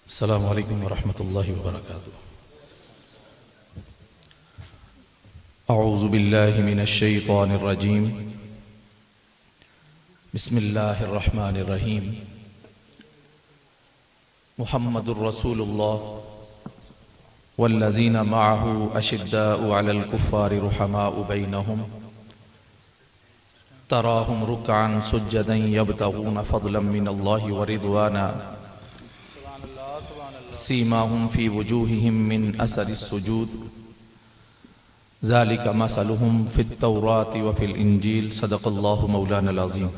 अस्सलामु अलैकुम वरहमतुल्लाहि वबरकातुह। अऊज़ु बिल्लाहि मिनश शैतानिर रजीम। बिस्मिल्लाहिर रहमानिर रहीम। मुहम्मदुर रसूलुल्लाह वल्लज़ीना मअहू अशिद्दाउ अलल कुफ़्फ़ारि रुहमाउ बैनहुम तराहुम रुक्अन सुज्जदन यब्तगून फ़ज़लन मिनल्लाहि व रिज़वाना सीमाहुम फ़ी वुजूहिहिम मिन असरिस सुजूद ज़ालिका मसलुहुम फ़ित तौराति व फ़िल इंजील। सदक़ल्लाहु मौलानल अज़ीम।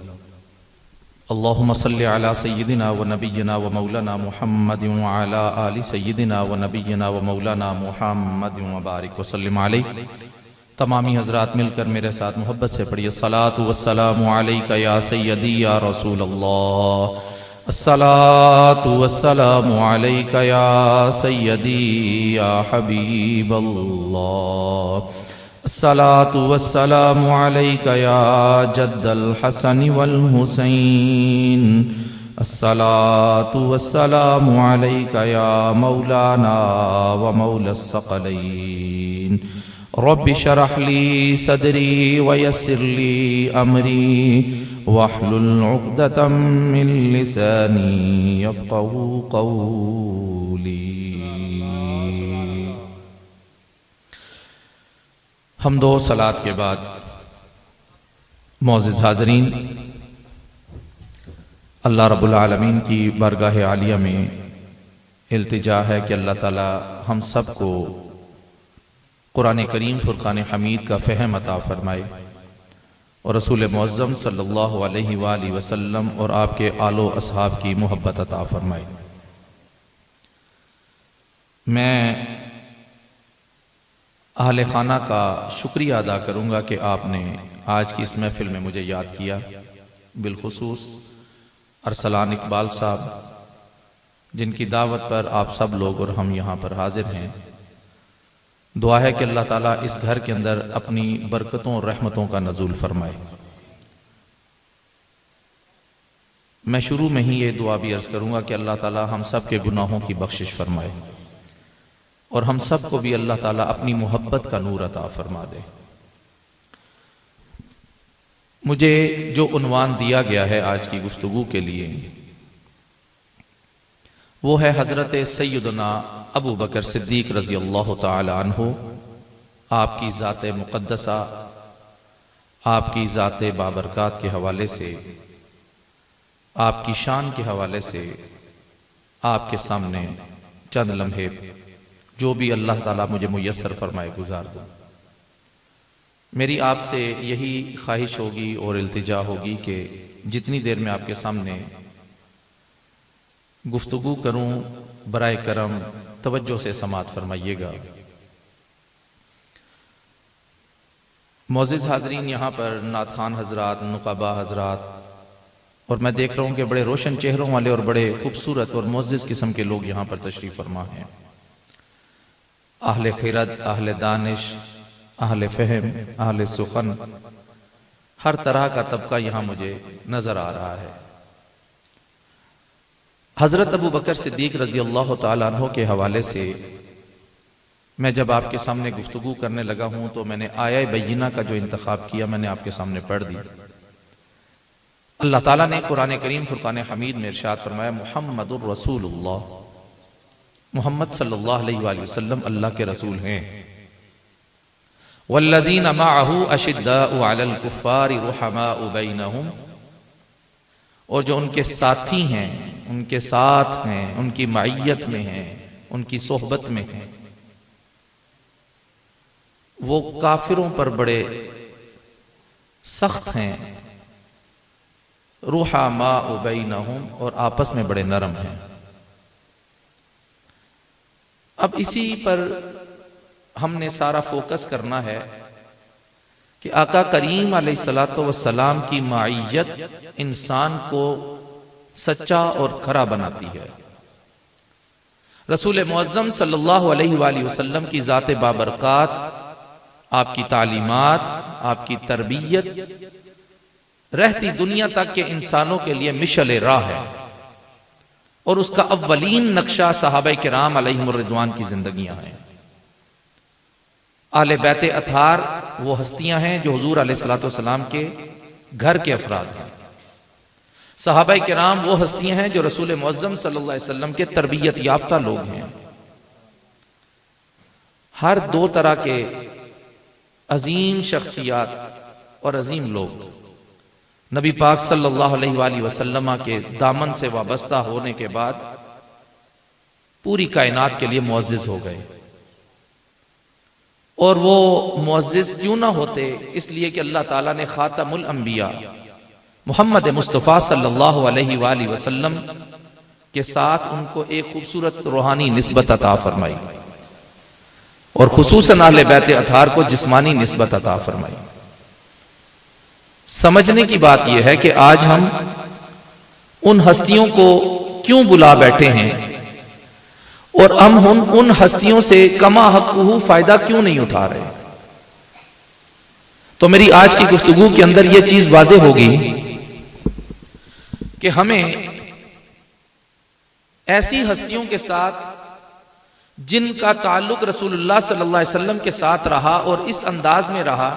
अल्लाहुम्मा सल्लि अला सय्यिदिना व नबिय्यिना व मौलाना मुहम्मदिन व अला आलि सय्यिदिना व नबिय्यिना व मौलाना मुहम्मदिन व बारिक व सल्लिम अलैहि। तमामी हज़रात मिलकर मेरे साथ मोहब्बत से पढ़िए सलातु वस्सलामु अलैका या सय्यदी या रसूल अल्लाह। अस्सलातु वस्सलामु अलैका या सय्यदी या हबीब अल्लाह। अस्सलातु वस्सलामु अलैका या जद्दल हसन वल हुसैन। अस्सलातु वस्सलामु अलैका या मौलाना व मौलस सकलैन। रब्बि शरह ली सदरी व यस्सिर ली अमरी वहलुल उक़दतम मिन लिसानी यफ़क़हू क़ौली। हम्दो सलात के बाद मोअज़्ज़िज़ हाज़रीन, अल्लाह रब्बुल आलमीन की बारगाह आलिया में इल्तिजा है कि अल्लाह ताला हम सब को कुरान करीम फुरक़ान हमीद का फ़हम अता फ़रमाए और रसूल मुअज़्ज़म सल्लल्लाहु अलैहि वालैहि वसल्लम और आपके आलो असहाब की मोहब्बत अता फ़रमाए। मैं अहले खाना का शुक्रिया अदा करूँगा कि आपने आज की इस महफ़िल में मुझे याद किया। बिलखुसूस अरसलान इकबाल साहब, जिनकी दावत पर आप सब लोग और हम यहाँ पर हाजिर हैं। दुआ है कि अल्लाह ताला इस घर के अंदर अपनी बरकतों और रहमतों का नज़ूल फरमाए। मैं शुरू में ही ये दुआ भी अर्ज़ करूँगा कि अल्लाह ताला हम सब के गुनाहों की बख्शिश फरमाए और हम सब को भी अल्लाह ताला अपनी मोहब्बत का नूर अता फरमा दे। मुझे जो उन्वान दिया गया है आज की गुफ्तगू के लिए, वो है हज़रत सैयदना अबू बकर सिद्दीक़ रज़ी अल्लाह तआला अन्हु। आपकी ज़ात मुक़द्दसा, आपकी ज़ात बाबरकात के हवाले से, आपकी शान के हवाले से आपके सामने चंद लम्हे जो भी अल्लाह ताला मुझे मुयस्सर फरमाए गुजार दूँ। मेरी आपसे यही ख्वाहिश होगी और इल्तिजा होगी कि जितनी देर में आपके सामने गुफ्तगू करूं, बराए करम तवज्जो से समात फरमाइएगा। मोअज़्ज़िज़ हाज़रीन, यहाँ पर नात खान हज़रात, नुक़बा हज़रात, और मैं देख रहा हूँ कि बड़े रोशन चेहरों वाले और बड़े खूबसूरत और मुअज़्ज़िज़ किस्म के लोग यहाँ पर तशरीफ़ फरमा हैं। अहले खिरत, अहले दानिश, अहले फ़हम, अहले सुख़न, हर तरह का तबका यहाँ मुझे नज़र आ रहा है। हज़रत अबू बकर सिद्दीक़ रज़ी अल्लाह तआला अन्हु के हवाले से मैं जब आपके सामने गुफ्तगू करने लगा हूँ तो मैंने आया बय्यिना का जो इंतखाब किया मैंने आपके सामने पढ़ दी। अल्लाह ताला ने कुरान करीम फुरक़ान हमीद में इरशाद फरमाया, मुहम्मदुर रसूलुल्लाह, मुहम्मद सल्लल्लाहु अलैहि वसल्लम अल्लाह के रसूल हैं। वल्लज़ीना मअहू अशिद्दाउ अलल कुफ़्फ़ारि रुहमाउ बैनहुम, और जो उनके साथी हैं, उनके साथ हैं, उनकी मईयत में हैं, उनकी सोहबत में हैं, वो काफिरों पर बड़े सख्त हैं। रुहमाउ बैनहुम, और आपस में बड़े नरम हैं। अब इसी पर हमने सारा फोकस करना है कि आका करीम अलैहिस्सलातु वस्सलाम की मईयत इंसान को सच्चा और खरा बनाती है। रसूल मुअज़्ज़म सल्लल्लाहु अलैहि वसल्लम की ज़ात बाबरकात, आपकी तालीमात, आपकी तरबियत रहती दुनिया तक के इंसानों के लिए मिशल राह है। और उसका अव्वलीन नक्शा सहाबा किराम अलैहिमुर रिज़वान की जिंदगियां हैं। आले बैत अथार वो हस्तियां हैं जो हुजूर अलैहिस्सलातु वस्सलाम के घर के अफराद हैं। सहाबा किराम वो हस्तियां हैं जो रसूल मुअज़्ज़म सल्लल्लाहु अलैहि वसल्लम के तरबियत याफ्ता लोग हैं। हर दो तरह के अजीम शख्सियात और अजीम लोग नबी पाक सल्लल्लाहु अलैहि वसल्लम के दामन से वाबस्ता होने के बाद पूरी कायनात के लिए मुअज़्ज़िज़ हो गए। और वो मुअज़्ज़िज़ क्यों ना होते, इसलिए कि अल्लाह ताला ने खातमुल अंबिया मोहम्मद मुस्तफ़ा सल्लल्लाहु अलैहि वसल्लम के साथ उनको एक खूबसूरत रूहानी निस्बत अता फरमाई और खुसूसन अहले बैत अथार को जिस्मानी निस्बत अता फरमाई। समझने की बात यह है कि आज हम उन हस्तियों को क्यों बुला बैठे हैं और हम उन हस्तियों से कमा हक़्क़ुहु फायदा क्यों नहीं उठा रहे। तो मेरी आज की गुफ्तगू के अंदर यह चीज वाज़ेह होगी कि हमें ऐसी हस्तियों के साथ जिनका ताल्लुक रसूलुल्लाह सल्लल्लाहु अलैहि वसल्लम के साथ रहा और इस अंदाज में रहा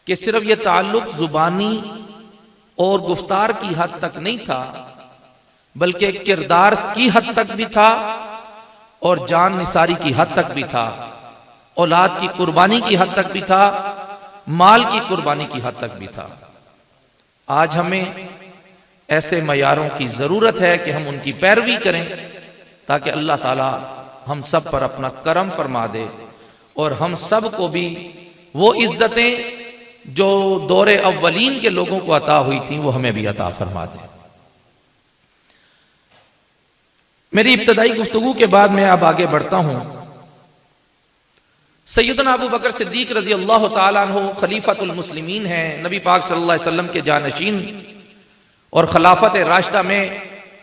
कि सिर्फ यह ताल्लुक जुबानी और गुफ्तार की हद तक नहीं था, बल्कि किरदार की हद तक भी था और जान निसारी की हद तक भी था, औलाद की कुर्बानी की हद तक भी था, माल की कुर्बानी की हद तक भी था। आज हमें ऐसे मयारों की जरूरत है कि हम उनकी पैरवी करें ताकि अल्लाह ताला हम सब पर अपना करम फरमा दे और हम सब को भी वो इज्जतें जो दौरे अव्वलीन के लोगों को अता हुई थी वो हमें भी अता फरमा दे। मेरी इब्तदाई गुफ्तगू के बाद मैं अब आगे बढ़ता हूं। सैयदना अबू बकर सिद्दीक रजी अल्लाह ताला अन्हु खलीफतुल मुस्लिमीन हैं, नबी पाक सल्लल्लाहु अलैहि वसल्लम के जानशीन और खिलाफत राशिदा में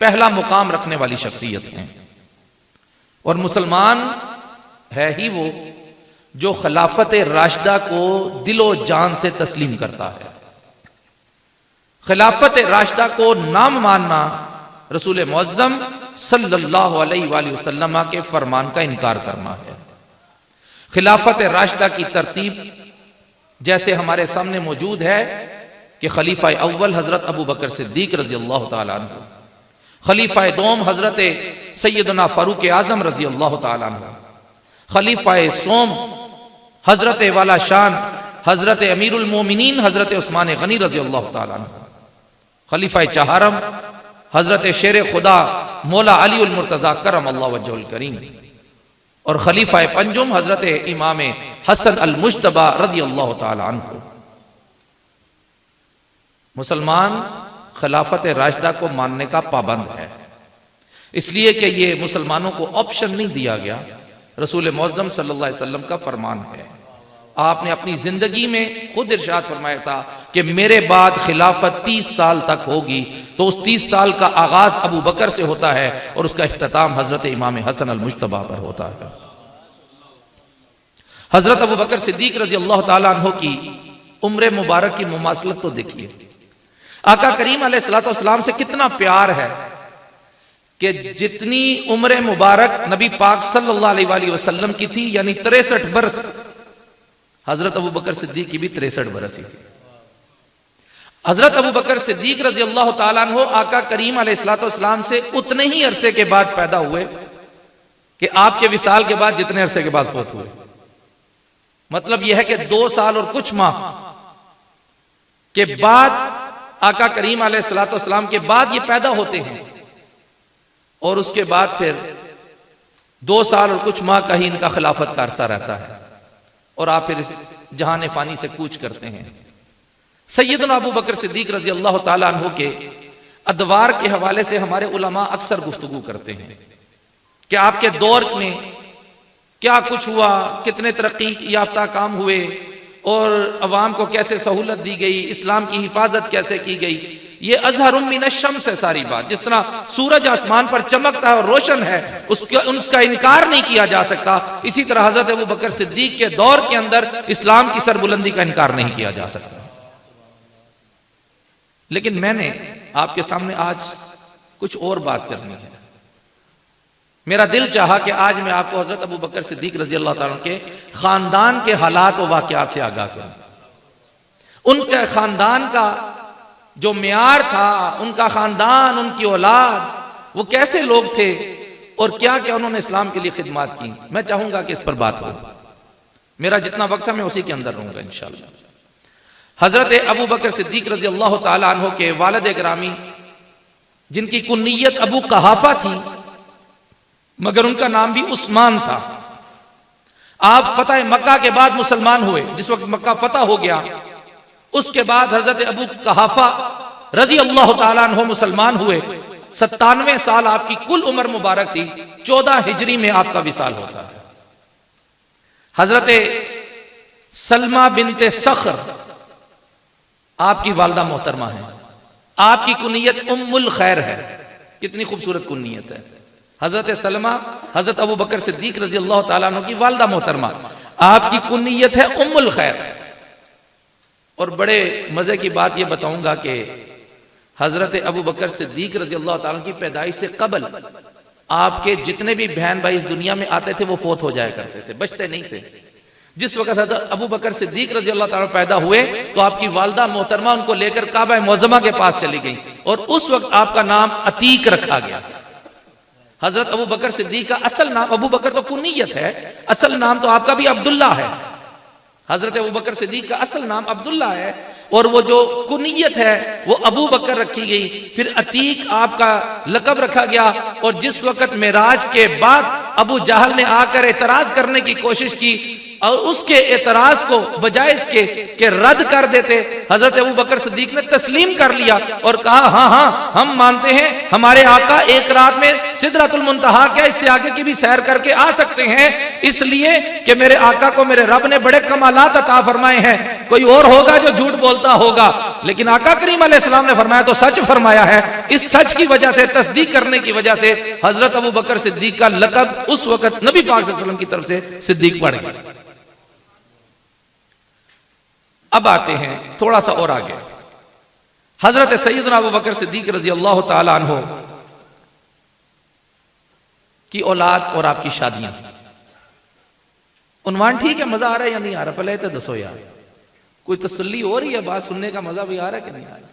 पहला मुकाम रखने वाली शख्सियत हैं और मुसलमान है ही वो जो खिलाफत राशिदा को दिलो जान से तस्लीम करता है। खिलाफत राशिदा को नाम मानना रसूल मुअज़्ज़म सल्लल्लाहु अलैहि वसल्लम के फरमान का इनकार करना है। खिलाफत राशिदा की तरतीब जैसे हमारे सामने मौजूद है कि खलीफा अव्वल हजरत अबू बकर सिद्दीक रजी अल्लाह ताला अन्हु, खलीफा दोम हजरत सैयदना फारूक आजम रजी अल्लाह ताला अन्हु, खलीफा सोम हजरत वाला शान हजरत अमीरुल मोमिनीन हजरत उस्मान गनी रजी अल्लाह ताला अन्हु, खलीफा चहारम हजरत शेर खुदा मौला अली उल मुर्तजा करम अल्लाह वजहुल करीम और खलीफा पंजुम हजरत इमाम हसन अल मुज्तबा रजी अल्लाह ताला अन्हु। मुसलमान खिलाफत राशिदा को मानने का पाबंद है, इसलिए कि ये मुसलमानों को ऑप्शन नहीं दिया गया, रसूल मुअज़्ज़म सल्लल्लाहु अलैहि वसल्लम का फरमान है। आपने अपनी जिंदगी में खुद इरशाद फरमाया था कि मेरे बाद खिलाफत 30 साल तक होगी, तो उस 30 साल का आगाज अबू बकर से होता है और उसका इख्तिताम हजरत इमाम हसन अल मुज्तबा पर होता है। हजरत अबू बकर सिद्दीक रजी अल्लाह ताला अन्हु की उम्र मुबारक की मुमासलत तो देखिए, आका करीम अलैहिस्सलाम से कितना प्यार है कि जितनी उम्र मुबारक नबी पाक सल्लल्लाहु अलैहि वसल्लम की थी यानी 63 बरस, हजरत अबू बकर सिद्दीक की भी 63 बरस ही थी। हजरत अबू बकर सिद्दीक रजी अल्लाह ताला अन्हु आका करीम अलैहिस्सलाम से उतने ही अरसे के बाद पैदा हुए कि आपके विसाल के बाद जितने अरसे के बाद फौत हुए। मतलब यह है कि 2 साल और कुछ माह के बाद आका करीम अलैहिस्सलाम के बाद ये पैदा होते हैं और उसके बाद फिर 2 साल और कुछ माह का ही इनका खिलाफत का अरसा रहता है और आप फिर इस जहान फानी से कूच करते हैं। सैयदना अबू बकर सिद्दीक रजी अल्लाह ताला अन्हु के अदवार के हवाले से हमारे उलमा अक्सर गुफ्तगू करते हैं कि आपके दौर में क्या कुछ हुआ, कितने तरक्की याफ्ता काम हुए और अवाम को कैसे सहूलत दी गई, इस्लाम की हिफाजत कैसे की गई। ये अज़हरुम मिनश्शम्स है सारी बात। जिस तरह सूरज आसमान पर चमकता है और रोशन है, उसका इनकार नहीं किया जा सकता, इसी तरह हजरत अबू बकर सिद्दीक के दौर के अंदर इस्लाम की सरबुलंदी का इनकार नहीं किया जा सकता। लेकिन मैंने आपके सामने आज कुछ और बात करनी है। मेरा दिल चाहा कि आज मैं आपको हजरत अबू बकर सिद्दीक रजी अल्लाह ताला के खानदान के हालात और वाकयात से आगाह करूं। उनके खानदान का जो मियार था, उनका खानदान, उनकी औलाद, वो कैसे लोग थे और क्या क्या उन्होंने इस्लाम के लिए खिदमत की। मैं चाहूंगा कि इस पर बात हो। मेरा जितना वक्त है मैं उसी के अंदर रहूंगा इंशाअल्लाह। हजरत अबू बकर सिद्दीक रजी अल्लाह ताला अन्हु के वालिद गिरामी, जिनकी कुन्नियत अबू कहाफा थी मगर उनका नाम भी उस्मान था। आप फतह मक्का के बाद मुसलमान हुए। जिस वक्त मक्का फतह हो गया उसके बाद हजरत अबू कहाफा रजी अल्लाह ताला अन्हु मुसलमान हुए। 97 साल आपकी कुल उम्र मुबारक थी। 14 हिजरी में आपका विसाल होता है। हजरत सलमा बिनते सख्र आपकी वालदा मोहतरमा है। आपकी कुनियत उम्मुल खैर है। कितनी खूबसूरत कुनियत है। हजरत सलमा हजरत अबू बकर सिद्दीक रजी अल्लाह ताला अन्हु की वालदा मोहतरमा, आपकी कुनियत है उम्मुल खैर। और बड़े मजे की बात यह बताऊंगा कि हजरत अबू बकर सिद्दीक रजी अल्लाह ताला की पैदाइश से कबल आपके जितने भी बहन भाई इस दुनिया में आते थे वो फोत हो जाया करते थे, बचते नहीं थे। जिस वक्त हजरत अबू बकर सिद्दीक रजी अल्लाह ताला पैदा हुए तो आपकी वालदा मोहतरमा उनको लेकर काबा मुअज़्ज़मा के पास चली गई और उस वक्त आपका नाम अतीक रखा गया। हजरत अबू बकर सिद्दीक का असल नाम, अबू बकर तो कुनियत है, असल नाम तो आपका भी अब्दुल्ला है। हजरत अबू बकर सिद्दीक का असल नाम अब्दुल्ला है और वो जो कुनियत है वो अबू बकर रखी गई। फिर अतीक आपका लकब रखा गया। और जिस वक्त मेराज के बाद अबू जहल ने आकर एतराज करने की कोशिश की और उसके एतराज को बजाय इसके कि रद्द कर देते, हजरत अबू बकर सिद्दीक ने तस्लीम कर लिया और कहा हाँ हाँ हम मानते हैं हमारे आका एक रात में सिदरतुल मुंतहा क्या इससे आगे की भी सैर करके आ सकते हैं, इसलिए कि मेरे आका को मेरे रब ने बड़े कमालात अता फरमाए हैं। कोई और होगा जो झूठ बोलता होगा, लेकिन आका करीम अलैहिस्सलाम ने फरमाया तो सच फरमाया है। इस सच की वजह से, तस्दीक करने की वजह से हजरत अबू बकर सिद्दीक का लकब उस वक्त नबी पाक सल्लल्लाहु अलैहि वसल्लम की तरफ से सिद्दीक पड़ गया। अब आते हैं थोड़ा सा और आगे। हजरत सैयदना अबू बकर सिद्दीक रजी अल्लाह ताला अन्हु की औलाद और आपकी शादियां। उन्वान ठीक है, मजा आ रहा है या नहीं आ रहा? पहले तो दसो यार, कोई तसल्ली हो रही है? बात सुनने का मजा भी आ रहा है कि नहीं आ रहा?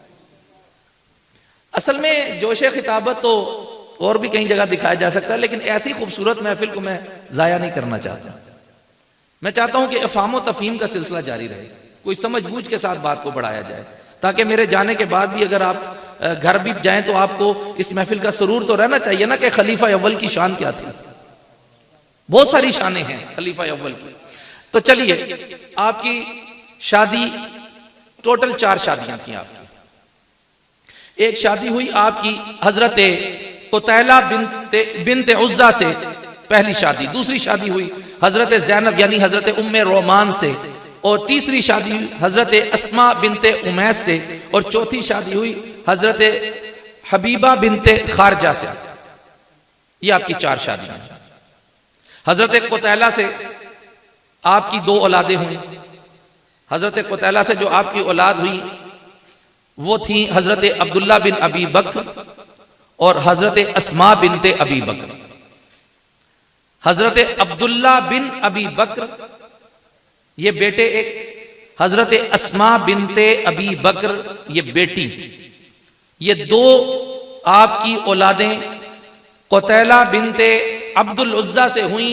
असल में जोशे खिताबत तो और भी कई जगह दिखाया जा सकता है, लेकिन ऐसी खूबसूरत महफिल को मैं जाया नहीं करना चाहता। मैं चाहता हूं कि इफ़ाम व तफ़हीम का सिलसिला जारी रहे, कोई समझ बूझ के साथ बात को बढ़ाया जाए, ताकि मेरे जाने के बाद भी अगर आप घर भी जाएं तो आपको इस महफिल का सुरूर तो रहना चाहिए ना कि खलीफा अव्वल की शान क्या थी। बहुत सारी शानें हैं खलीफा अव्वल की। तो चलिए, आपकी शादी टोटल 4 शादियां थी आपकी। एक शादी हुई आपकी हजरत कुतैला बिनते उज़्ज़ा से, पहली शादी। दूसरी शादी हुई हजरत ज़ैनब यानी हजरत उम्मे रोमान से। और तीसरी शादी हुई हजरत अस्मा बिनते उमैस से। और चौथी शादी हुई हजरत हबीबा बिनते खारजा से। ये आपकी 4 शादियां। हजरत कुतैला से आपकी 2 औलादें हुई। हजरत कुतैला से जो आपकी औलाद हुई वो थी हजरत अब्दुल्ला बिन अबी बकर और हजरत अस्मा बिनते अबी बकर। हजरत अब्दुल्ला बिन अबी बकर ये बेटे, एक हजरत अस्मा बिनते अबी बकर ये बेटी। ये 2 आपकी औलादें कुतैला बिनते अब्दुल उज़्ज़ा से हुई।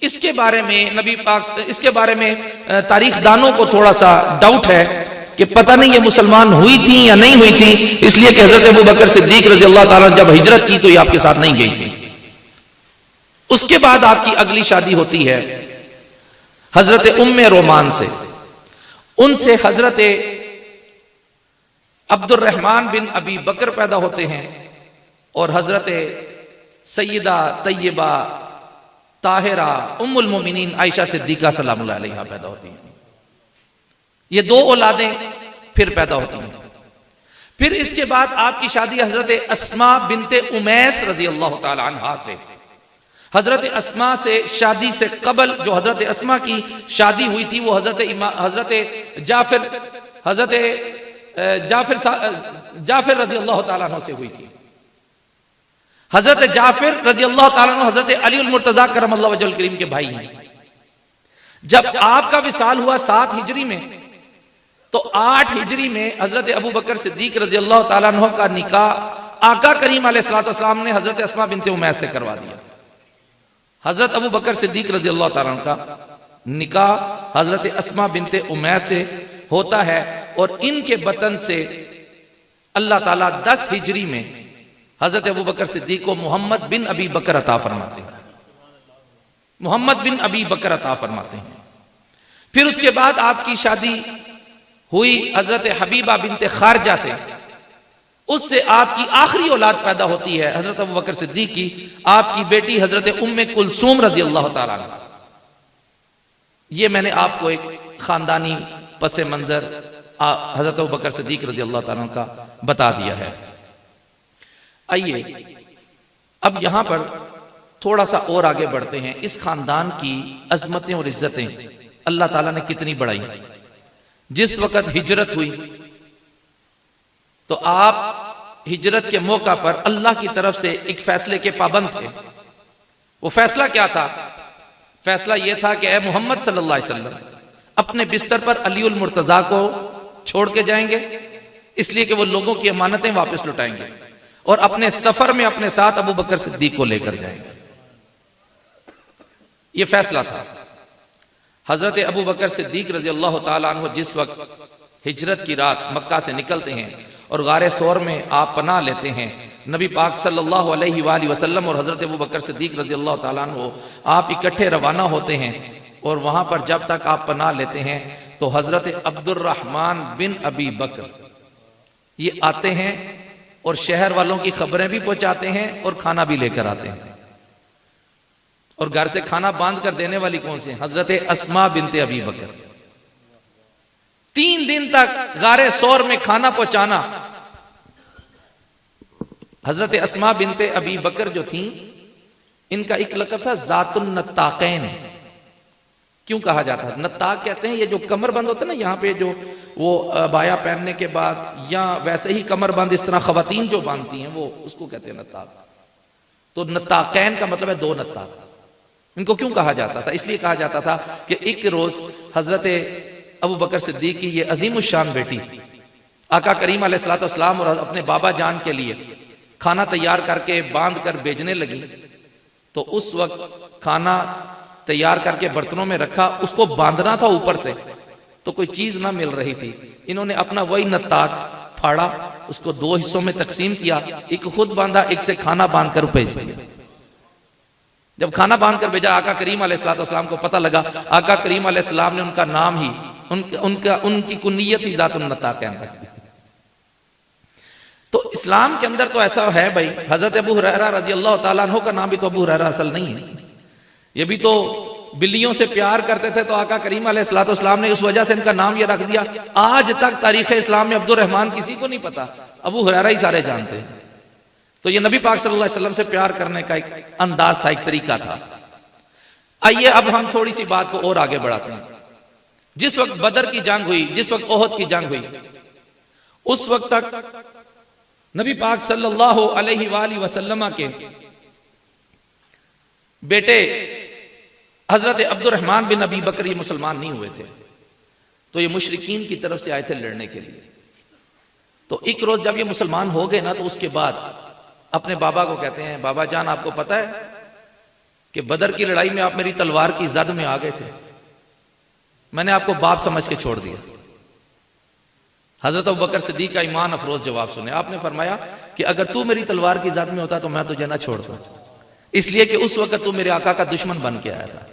इसके बारे में नबी पाक, इसके बारे में तारीख दानों को थोड़ा सा डाउट है कि पता नहीं ये मुसलमान हुई थी या नहीं हुई थी, इसलिए कि हजरत अबू बकर सिद्दीक रज़ी अल्लाह ताला जब हिजरत की तो ये आपके साथ नहीं गई थी। उसके बाद आपकी अगली शादी होती है हजरत उम्मे रोमान से। उनसे हजरत अब्दुर्रहमान बिन अबी बकर पैदा होते हैं और हजरत सैयदा तैयबा ताहिरा उम्मुल मोमिनीन आयशा सिद्दीका सलामुल्लाह अलैहा पैदा होती हैं। ये 2 औलादें फिर पैदा होती हैं। फिर इसके बाद आपकी शादी हजरत अस्मा बिनते उमैस रजी अल्लाह ताला अन्हा से। हजरत अस्मा से शादी से कबल जो हजरत अस्मा की शादी हुई थी वो हजरत जाफिर रजी अल्लाह ताला अन्हु से हुई थी। हजरत जाफिर रजी अल्लाह ताला अन्हु हजरत अली उल मुर्तजा करमल्लाहु वजहुल करीम के भाई हैं। जब आपका विसाल हुआ 7 हिजरी में, तो 8 हिजरी में हजरत अबू बकर सिद्दीक रजी अल्लाह ताला अन्हु का निकाह आका करीम अलैहिस्सलाम ने हजरत अस्मा बिनते उमैस से करवा दिया। हजरत अबू बकर सिद्दीक रजी अल्लाह ताला अन्हु का निकाह हजरत अस्मा बिनते उमैस से होता है और इनके बतन से अल्लाह ताला 10 हिजरी में हजरत अबू बकर सिद्दीक को मोहम्मद बिन अबी बकर अता फरमाते हैं। मोहम्मद बिन अबी बकर अता फरमाते हैं। फिर उसके बाद आपकी शादी हुई हजरत हबीबा बिनते खारजा से, उससे आपकी आखिरी औलाद पैदा होती है हजरत अबू बकर सिद्दीक की, आपकी बेटी हजरत उम्मे कुलसूम रजी अल्लाह ताला अन्हा। ये मैंने आपको एक खानदानी पसे मंजर हजरत अबू बकर सिद्दीक रजी अल्लाह ताला का बता दिया है। आइए अब यहां पर थोड़ा सा और आगे बढ़ते हैं। इस खानदान की अजमतें और इज्जतें अल्लाह ताला ने कितनी बढ़ाई। जिस वक्त हिजरत हुई तो आप हिजरत के मौका पर अल्लाह की तरफ से एक फैसले के पाबंद थे। वो फैसला क्या था? फैसला यह था कि ए मोहम्मद सल्लल्लाहु अलैहि वसल्लम अपने बिस्तर पर अली उल मुर्तजा को छोड़ के जाएंगे, इसलिए कि वो लोगों की अमानतें वापस लुटाएंगे, और अपने सफर में अपने साथ अबू बकर सिद्दीक को लेकर जाएंगे। यह फैसला था। हजरत अबू बकर सिद्दीक रजी अल्लाह ताला अन्हु जिस वक्त हिजरत की रात मक्का से निकलते हैं और गारे सौर में आप पनाह लेते हैं, नबी पाक सल्लल्लाहु अलैहि वसल्लम और हजरत अबू बकर सिद्दीक रजी अल्लाह ताला अन्हु आप इकट्ठे रवाना होते हैं। और वहां पर जब तक आप पनाह लेते हैं तो हजरत अब्दुर्रहमान बिन अबी बकर ये आते हैं और शहर वालों की खबरें भी पहुंचाते हैं और खाना भी लेकर आते हैं। और घर से खाना बांध कर देने वाली कौन सी? हजरत अस्मा बिनते अबी बकर। 3 दिन तक गारे सौर में खाना पहुंचाना। हजरत अस्मा बिनते अबी बकर जो थी, इनका एक लक़ब था ज़ातुन नत्ताक़ैन। क्यों कहा जाता है? नत्ताक कहते हैं ये जो कमरबंद होता है ना, यहाँ पे जो वो बाया पहनने के बाद या वैसे ही कमरबंद इस तरह खवातीन जो बांधती हैं वो उसको कहते हैं नत्ताक। तो नत्ताक़ैन का मतलब है 2 नत्ताक। इनको क्यों कहा जाता था? इसलिए कहा जाता था कि एक रोज हजरत अबू बकर सिद्दीक की ये अजीम शान बेटी आका करीम अलैहिस्सलाम और अपने बाबा जान के लिए खाना तैयार करके बांध कर भेजने लगी। तो उस वक्त खाना तैयार करके बर्तनों में रखा, उसको बांधना था ऊपर से, तो कोई चीज ना मिल रही थी। इन्होंने अपना वही नत्ताक फाड़ा, उसको 2 हिस्सों में तकसीम किया, एक खुद बांधा, एक से खाना बांध कर भेज दिया। जब खाना बांध कर भेजा, आका करीम अलैहिस्सलाम को पता लगा, आका करीम अलैहिस्सलाम ने उनका नाम ही उनकी कुन्नियत ही ज़ातुन नत्ताक़ैन रख दी। तो इस्लाम के अंदर तो ऐसा है भाई, हजरत अबू हुरैरा रजी अल्लाह ताला अन्हु का नाम भी तो अबू हुरैरा असल नहीं है। ये भी तो बिल्लियों से प्यार करते थे, तो आका करीम अलैहिस्सलाम ने उस वजह से इनका नाम ये रख दिया। आज तक तारीख इस्लाम में अब्दुर्रहमान किसी को नहीं पता, अबू हुरैरा ही सारे जानते हैं। तो ये नबी पाक सल्लल्लाहु अलैहि वसल्लम से प्यार करने का एक अंदाज था, एक तरीका था। आइए अब हम थोड़ी सी बात को और आगे बढ़ाते हैं। जिस वक्त बदर की जंग हुई, जिस वक्त ओहद की जंग हुई, उस वक्त तक नबी पाक सल्लल्लाहु अलैहि वसल्लम के बेटे हजरत अब्दुर्रहमान बिन अबी बकर ये मुसलमान नहीं हुए थे, तो ये मुशरिकीन की तरफ से आए थे लड़ने के लिए। तो एक रोज जब ये मुसलमान हो गए ना, तो उसके बाद अपने बाबा को कहते हैं, बाबा जान आपको पता है कि बदर की लड़ाई में आप मेरी तलवार की जद में आ गए थे, मैंने आपको बाप समझ के छोड़ दिया। हजरत अबू बकर सिद्दीक का ईमान अफरोज जवाब सुने, आपने फरमाया कि अगर तू मेरी तलवार की जद में होता तो मैं तुझे ना छोड़ता, इसलिए कि उस वक्त तू मेरे आका का दुश्मन बन के आया था।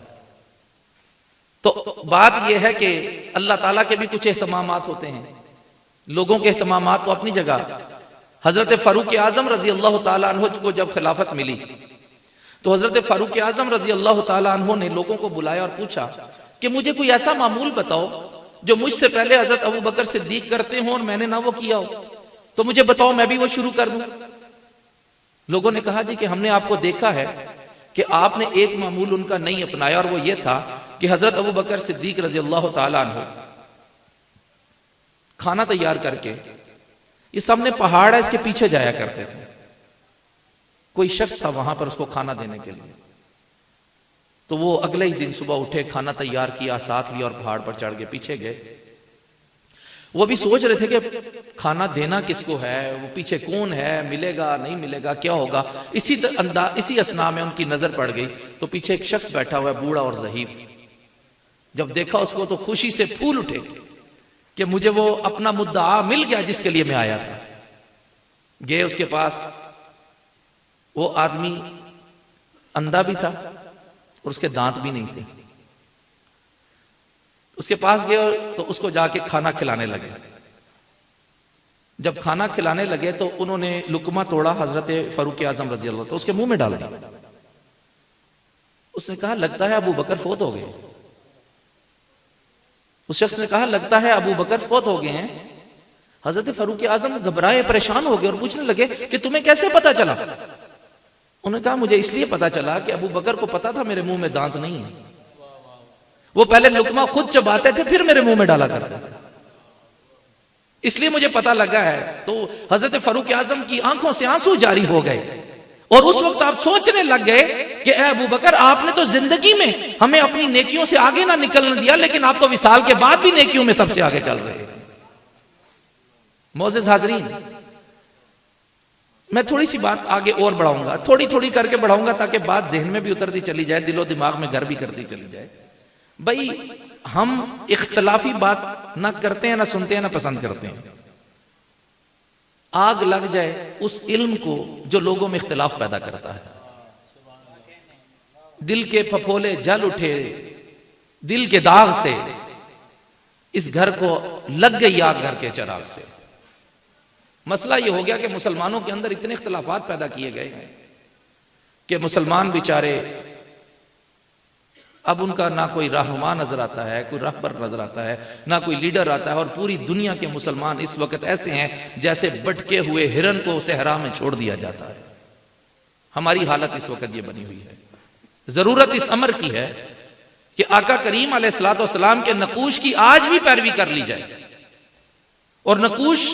तो बात यह है कि अल्लाह ताला के भी कुछ एहतमामात होते हैं, लोगों के एहतमामात तो अपनी जगह। हजरत फारूक आजम रजी अल्लाह ताला अन्हु को जब खिलाफत मिली, तो हजरत फारूक आजम रजी अल्लाह ताला अन्हु ने लोगों को बुलाया और पूछा कि मुझे कोई ऐसा मामूल बताओ जो मुझसे पहले हजरत अबू बकर सिद्दीक करते हो और मैंने ना वो किया हो, तो मुझे बताओ, मैं भी वो शुरू कर दूं। लोगों ने कहा जी कि हमने आपको देखा है कि आपने एक मामूल उनका नहीं अपनाया, और वो ये था कि हजरत अबू बकर सिद्दीक रजी अल्लाह ताला अन्हु खाना तैयार करके, ये सामने पहाड़ है इसके पीछे जाया करते थे, कोई शख्स था वहां पर उसको खाना देने के लिए। तो वो अगले ही दिन सुबह उठे, खाना तैयार किया, साथ लिया और पहाड़ पर चढ़ के पीछे गए। वो भी सोच रहे थे कि खाना देना किसको है, वो पीछे कौन है, मिलेगा नहीं मिलेगा, क्या होगा। इसी असना में उनकी नजर पड़ गई तो पीछे एक शख्स बैठा हुआ है, बूढ़ा और ज़हीफ। जब देखा उसको तो खुशी से फूल उठे कि मुझे वो अपना मुद्दा मिल गया जिसके लिए मैं आया था। गए उसके पास, वो आदमी अंधा भी था और उसके दांत भी नहीं थे। उसके पास गए तो उसको जाके खाना खिलाने लगे। जब खाना खिलाने लगे तो उन्होंने लुकमा तोड़ा हजरत फारूक आजम रजी अल्लाह, तो उसके मुंह में डाल दिया। उसने कहा लगता है अबू बकर फौत हो गए। उस शख्स ने कहा लगता है अबू बकर फौत हो गए हैं। हजरत फारूक आजम घबराए, परेशान हो गए और पूछने लगे कि तुम्हें कैसे पता चला। उन्होंने कहा मुझे इसलिए पता चला कि अबू बकर को पता था मेरे मुंह में दांत नहीं है। वो पहले लुकमा खुद चबाते थे फिर मेरे मुंह में डाला करते थे, इसलिए मुझे पता लगा है। तो हजरत फारूक आजम की आंखों से आंसू जारी हो गए और उस वक्त आप सोचने लग गए कि ए अबू बकर, आपने तो जिंदगी में हमें अपनी नेकियों से आगे ना निकलने दिया, लेकिन आप तो विसाल के बाद भी नेकियों में सबसे आगे चल रहे हैं। मोअज़्ज़िज़ हाज़रीन, मैं थोड़ी सी बात आगे और बढ़ाऊंगा, थोड़ी थोड़ी करके बढ़ाऊंगा ताकि बात जहन में भी उतरती चली जाए, दिलो दिमाग में घर भी करती चली जाए। भाई हम इख्तलाफी बात ना करते हैं, ना सुनते हैं, ना पसंद करते हैं। आग लग जाए उस इल्म को जो लोगों में इख्तलाफ पैदा करता है। दिल के फफोले जल उठे दिल के दाग से, इस घर को लग गई आग घर के चिराग से। मसला यह हो गया कि मुसलमानों के अंदर इतने इख्तलाफात पैदा किए गए हैं कि मुसलमान बेचारे अब उनका ना कोई रहनुमा नजर आता है, कोई रहबर नजर आता है, ना कोई लीडर आता है। और पूरी दुनिया के मुसलमान इस वक्त ऐसे हैं जैसे भटके हुए हिरन को सहरा में छोड़ दिया जाता है। हमारी हालत इस वक्त ये बनी हुई है। जरूरत इस अमर की है कि आका करीम अलैहिस्सलाम के नकूश की आज भी पैरवी कर ली जाए। और नकूश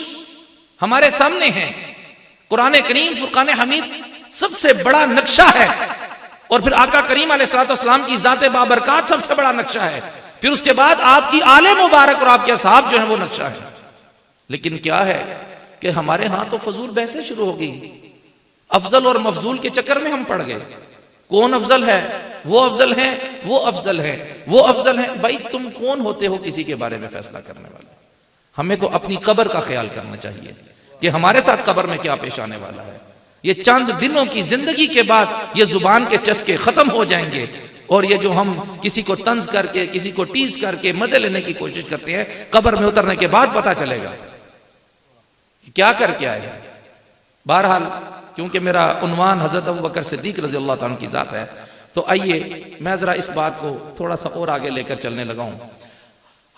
हमारे सामने है, कुरान करीम फुरकान हमीद सबसे बड़ा नक्शा है, और फिर आका करीम अलैहिस्सलाम की ज़ाते बाबरकात सबसे बड़ा नक्शा है, फिर उसके बाद आपकी आले मुबारक और आपके असहाब जो है वो नक्शा है। लेकिन क्या है कि हमारे यहां तो फजूल बहसें शुरू हो गई, अफजल और मफजूल के चक्कर में हम पड़ गए। कौन अफजल है, वो अफजल है, वो अफजल है, वो अफजल है। भाई तुम कौन होते हो किसी के बारे में फैसला करने वाले? हमें तो अपनी कब्र का ख्याल करना चाहिए कि हमारे साथ कब्र में क्या पेश आने वाला है। ये चंद दिनों की जिंदगी के बाद ये जुबान के चस्के खत्म हो जाएंगे, और ये जो हम किसी को तंज करके, किसी को टीज करके मजे लेने की कोशिश करते हैं, कब्र में उतरने के बाद पता चलेगा क्या करके आए। बहरहाल क्योंकि मेरा उन्वान हजरत अबू बकर सिद्दीक रज़ी अल्लाह ताला की जात है, तो आइए मैं जरा इस बात को थोड़ा सा और आगे लेकर चलने लगा हूं।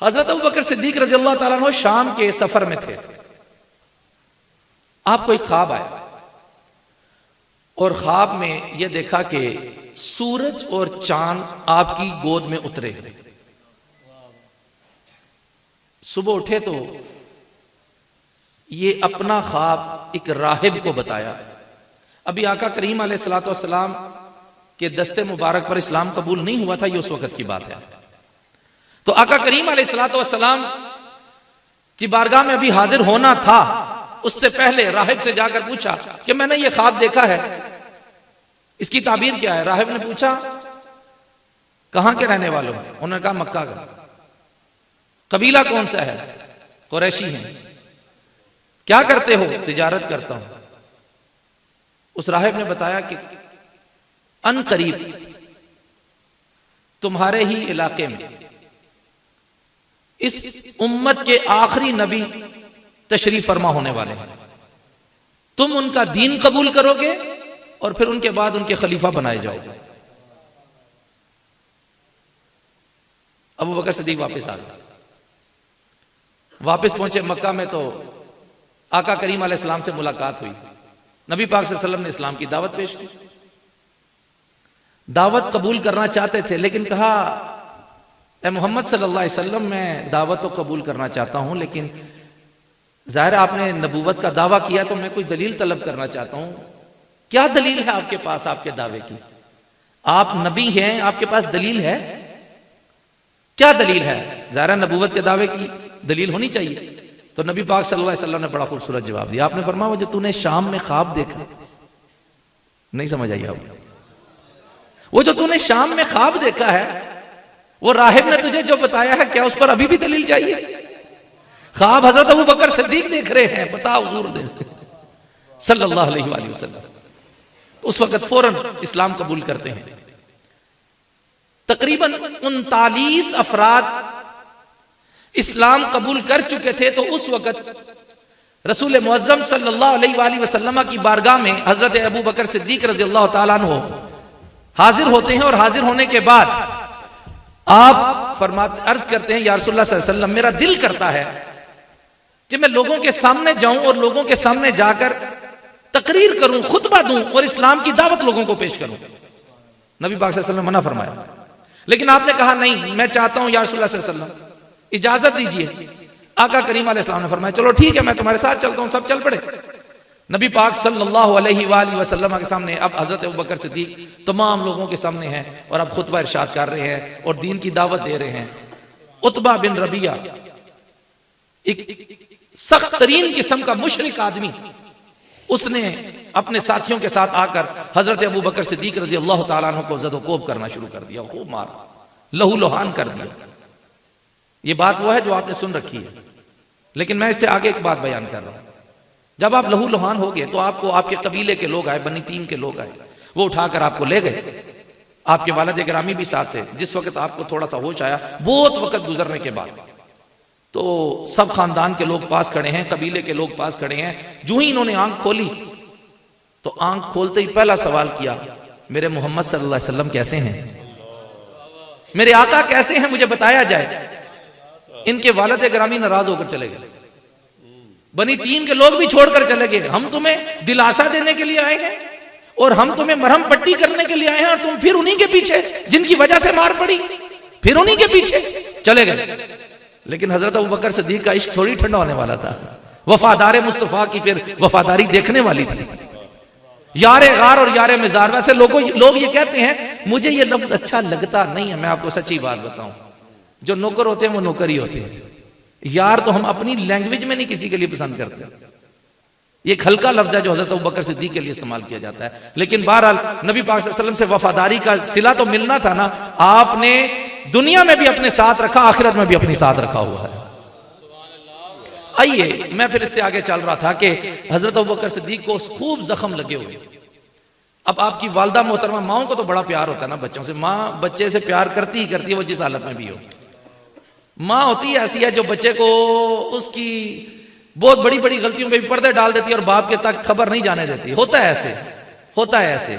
हजरत अबू बकर सिद्दीक रज़ी अल्लाह ताला अन्हु शाम के सफर में थे। आपको एक ख्वाब आया और ख्वाब में यह देखा कि सूरज और चांद आपकी गोद में उतरे। सुबह उठे तो ये अपना ख्वाब एक राहिब को बताया। अभी आका करीम अलैहिस्सलाम के दस्ते मुबारक पर इस्लाम कबूल नहीं हुआ था, ये उस वक्त की बात है। तो आका करीम अलैहिस्सलाम की बारगाह में अभी हाजिर होना था, उससे पहले राहिब से जाकर पूछा कि मैंने ये ख्वाब देखा है, इसकी ताबीर क्या है। राहिब ने पूछा कहां के रहने वाले हो? उन्होंने कहा मक्का का। कबीला कौन सा है? कुरैशी है। क्या करते हो? तिजारत करता हूं। उस राहिब ने बताया कि अन करीब तुम्हारे ही इलाके में इस उम्मत के आखिरी नबी तशरीफ फरमा होने वाले हैं। तुम उनका दीन कबूल करोगे और फिर उनके बाद उनके खलीफा बनाए जाओगे। अबू बकर सिद्दीक वापस आ गए। वापस पहुंचे मक्का में तो आका करीम अलैहिस्सलाम से मुलाकात हुई। नबी पाक सल्लल्लाहु अलैहि वसल्लम ने इस्लाम की दावत पेश की। दावत कबूल करना चाहते थे, लेकिन कहा ए मोहम्मद सल्लल्लाहु अलैहि वसल्लम, मैं दावत तो कबूल करना चाहता हूं, लेकिन जाहिर आपने नबूवत का दावा किया तो मैं कोई दलील तलब करना चाहता हूं। क्या दलील है आपके पास आपके दावे की? आप नबी हैं, आपके पास दलील है? क्या दलील है? ज़ाहिर नबूवत के दावे की दलील होनी चाहिए। तो नबी पाक सल्लल्लाहु अलैहि वसल्लम ने बड़ा खूबसूरत जवाब दिया। आपने फरमाया, वो जो तूने शाम में ख्वाब देखा, नहीं समझ आई आप? वो जो तूने शाम में ख्वाब देखा है, वो राहिब ने तुझे जो बताया है, क्या उस पर अभी भी दलील चाहिए? ख्वाब हजरत अबू बकर सिद्दीक देख रहे हैं, बता हुजूर दे सल्लल्लाहु अलैहि वसल्लम। उस वक्त फौरन इस्लाम कबूल करते हैं। तकरीबन 39 अफराद इस्लाम कबूल कर चुके थे। तो उस वक्त रसूल मुअज्जम सल्लल्लाहु अलैहि वसल्लम की बारगाह में हजरत अबू बकर सिद्दीक रज़ी अल्लाह तआला अन्हु हाजिर होते हैं। और हाजिर होने के बाद आप फरमाते, अर्ज करते हैं, या रसूलुल्लाह सल्लल्लाहु अलैहि वसल्लम, मेरा दिल करता है कि मैं लोगों के सामने जाऊं और लोगों के सामने जाकर तकरीर करूं, खुतबा दूं और इस्लाम की दावत लोगों को पेश करूं। नबी पाक सल्लल्लाहु अलैहि वसल्लम ने मना फरमाया, लेकिन आपने कहा नहीं, मैं चाहता हूं या रसूलुल्लाह सल्लल्लाहु अलैहि वसल्लम इजाजत दीजिए। आका करीम अलैहिस्सलाम ने फरमाया, चलो ठीक है, मैं तुम्हारे साथ चलता हूं। सब चल पड़े। नबी पाक सल्लल्लाहु अलैहि वसल्लम के सामने अब हजरत अबू बकर सिद्दीक तमाम लोगों के सामने हैं और अब खुतबा इरशाद कर रहे हैं और दीन की दावत दे रहे हैं। उतबा बिन रबिया, एक सख्त तरीन किस्म का मुशरिक आदमी, उसने अपने साथियों के साथ आकर हजरत अबू बकर सिद्दीक रजी अल्लाह तआला अन्हु को ज़दोकोब करना शुरू कर दिया, खूब मार, लहू लुहान कर दिया। ये बात वो है जो आपने सुन रखी है, लेकिन मैं इससे आगे एक बात बयान कर रहा हूं। जब आप लहू लुहान हो गए तो आपको आपके कबीले के लोग आए, बनी तीम के लोग आए, वो उठाकर आपको ले गए। आपके वालिद गिरामी भी साथ थे। जिस वक्त आपको थोड़ा सा होश आया, बहुत वक्त गुजरने के बाद, तो सब खानदान के लोग पास खड़े हैं, कबीले के लोग पास खड़े हैं। जो ही इन्होंने आंख खोली तो आंख खोलते ही पहला सवाल किया, मेरे मोहम्मद सल्लल्लाहु अलैहि वसल्लम कैसे हैं? मेरे आका कैसे हैं, मुझे बताया जाए। इनके वालिद गिरामी नाराज होकर चले गए। बनी तीम के लोग भी छोड़कर चले गए। हम तुम्हें दिलासा देने के लिए आए हैं और हम तुम्हें मरहम पट्टी करने के लिए आए हैं, और तुम फिर उन्हीं के पीछे, जिनकी वजह से मार पड़ी, फिर उन्हीं के पीछे चले गए। लेकिन हजरत अबू बकर सिद्दीक का इश्क थोड़ी ठंडा होने वाला था। वफादार मुस्तफा की फिर वफादारी देखने वाली थी। यारे गार और यारे मिजार, वैसे लोग ये कहते हैं, मुझे ये लफ्ज अच्छा लगता नहीं है। मैं आपको सच्ची बात बताऊं, जो नौकर होते हैं वो नौकर ही होते हैं। यार तो हम अपनी लैंग्वेज में नहीं किसी के लिए पसंद करते। ये एक हल्का लफ्ज है जो हजरत अबू बकर सिद्दीक के लिए इस्तेमाल किया जाता है। लेकिन बहरहाल नबी पाक सल्लल्लाहु अलैहि वसल्लम से वफादारी का सिला तो मिलना था ना। आपने दुनिया में भी अपने साथ रखा, आखिरत में भी अपने साथ रखा हुआ है। आइए, मैं फिर इससे आगे चल रहा था कि हजरत अबू बकर सिद्दीक को खूब जख्म लगे हुए। अब आपकी वालदा मोहतरमा, माओं को तो बड़ा प्यार होता है ना बच्चों से। माँ बच्चे से प्यार करती ही करती है, वो जिस हालत में भी हो। माँ होती है ऐसी है जो बच्चे को उसकी बहुत बड़ी बड़ी गलतियों पे भी पर्दे डाल देती है और बाप के तक खबर नहीं जाने देती। होता है ऐसे, होता है ऐसे।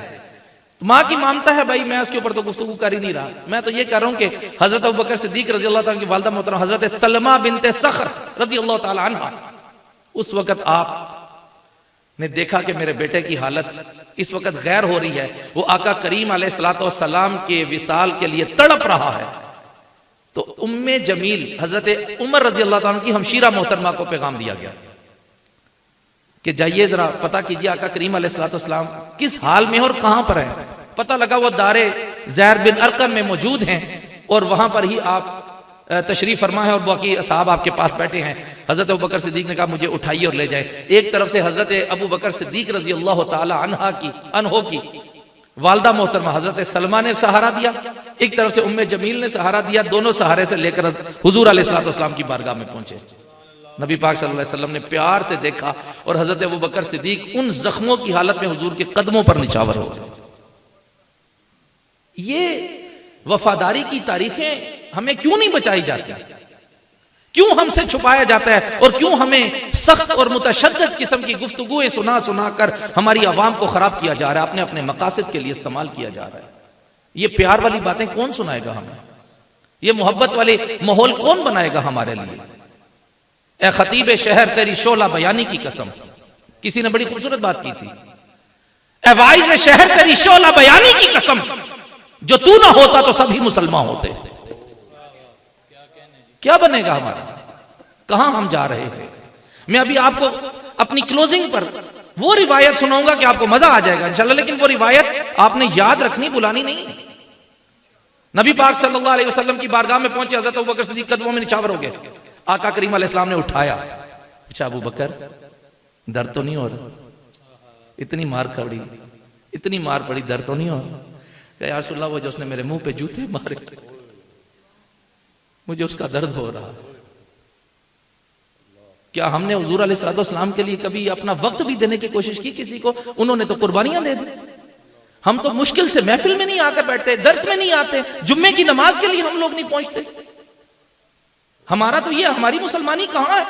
माँ की मानता है भाई, मैं उसके ऊपर तो गुफ्तगू कर ही नहीं रहा। मैं तो ये कह रहा हूं कि हजरत अबू बकर सिद्दीक रजी अल्लाह ताला की वालिदा मोहतरमा हजरत सलमा बिनते सख्र रजी अल्लाह ताला अन्हा, उस वक्त आप ने देखा कि मेरे बेटे की हालत इस वक्त गैर हो रही है। वो आका करीम अलैहिस्सलातु वस्सलाम के विसाल के लिए तड़प रहा है। तो उम्मे जमील हजरत उमर रजी अल्लाह ताला की हमशीरा मोहतरमा को पैगाम दिया गया कि जाइए जरा पता कीजिए आका करीम अलैहिस्सलातु वस्सलाम किस हाल में और कहां पर है। पता लगा वो दारे ज़ैर बिन अरकम में मौजूद हैं और वहां पर ही आप तशरीफ फरमा है और बाकी साहब आपके पास बैठे हैं। हजरत अबू बकर सिद्दीक ने कहा मुझे उठाइए और ले जाए। एक तरफ से हजरत अबू बकर सिद्दीक रजी अल्लाह ताला अन्हो की वालदा मोहतरमा हजरत सलमा ने सहारा दिया, एक तरफ से उम्मे जमील ने सहारा दिया। दोनों सहारे से लेकर हुजूर अलैहिस्सलातु वस्सलाम की बारगाह में पहुंचे। नबी पाक सल्लल्लाहु अलैहि वसल्लम ने प्यार से देखा और हजरत अबू बकर सिद्दीक उन जख्मों की हालत में हुजूर के कदमों पर निछावर हो गए। ये वफादारी की तारीखें हमें क्यों नहीं बचाई जाती? क्यों हमसे छुपाया जाता है और क्यों हमें सख्त और मुतशद्दिद किस्म की गुफ्तगुएं सुना सुना कर हमारी आवाम को खराब किया जा रहा है, अपने अपने मकासद के लिए इस्तेमाल किया जा रहा है? ये प्यार वाली बातें कौन सुनाएगा हमें? ये मोहब्बत वाले माहौल कौन बनाएगा हमारे लिए? ए खतीब शहर तेरी शोला बयानी की कसम, किसी ने बड़ी खूबसूरत बात की थी। ए वाइज शहर तेरी शोला बयानी की कसम, जो तू ना होता तो सभी मुसलमान होते। क्या बनेगा हमारा? कहां हम जा रहे हैं? मैं अभी आपको अपनी क्लोजिंग पर वो रिवायत सुनाऊंगा कि आपको मजा आ जाएगा इंशाल्लाह, लेकिन वो रिवायत आपने याद रखनी, बुलानी नहीं। नबी पाक सल्लल्लाहु अलैहि वसल्लम की बारगाह में पहुंचे हजरत अबू बकर सिद्दीक कदमों में निछावर हो गए। आका करीम अलैहिस्सलाम ने उठाया, पूछा अबू बकर दर्द तो नहीं हो रहा? इतनी मार खड़ी, इतनी मार पड़ी, दर्द तो नहीं हो रहा? या रसूलल्लाह वो जो उसने मेरे मुंह पे जूते मारे, मुझे उसका दर्द हो रहा। क्या हमने हुजूर अलैहिस्सलाम के लिए कभी अपना वक्त भी देने की कोशिश की किसी को? उन्होंने तो कुर्बानियां दे दी। हम तो मुश्किल से महफिल में नहीं आकर बैठते, दर्स में नहीं आते, जुम्मे की नमाज के लिए हम लोग नहीं पहुंचते। हमारा तो ये, हमारी मुसलमानी कहां है?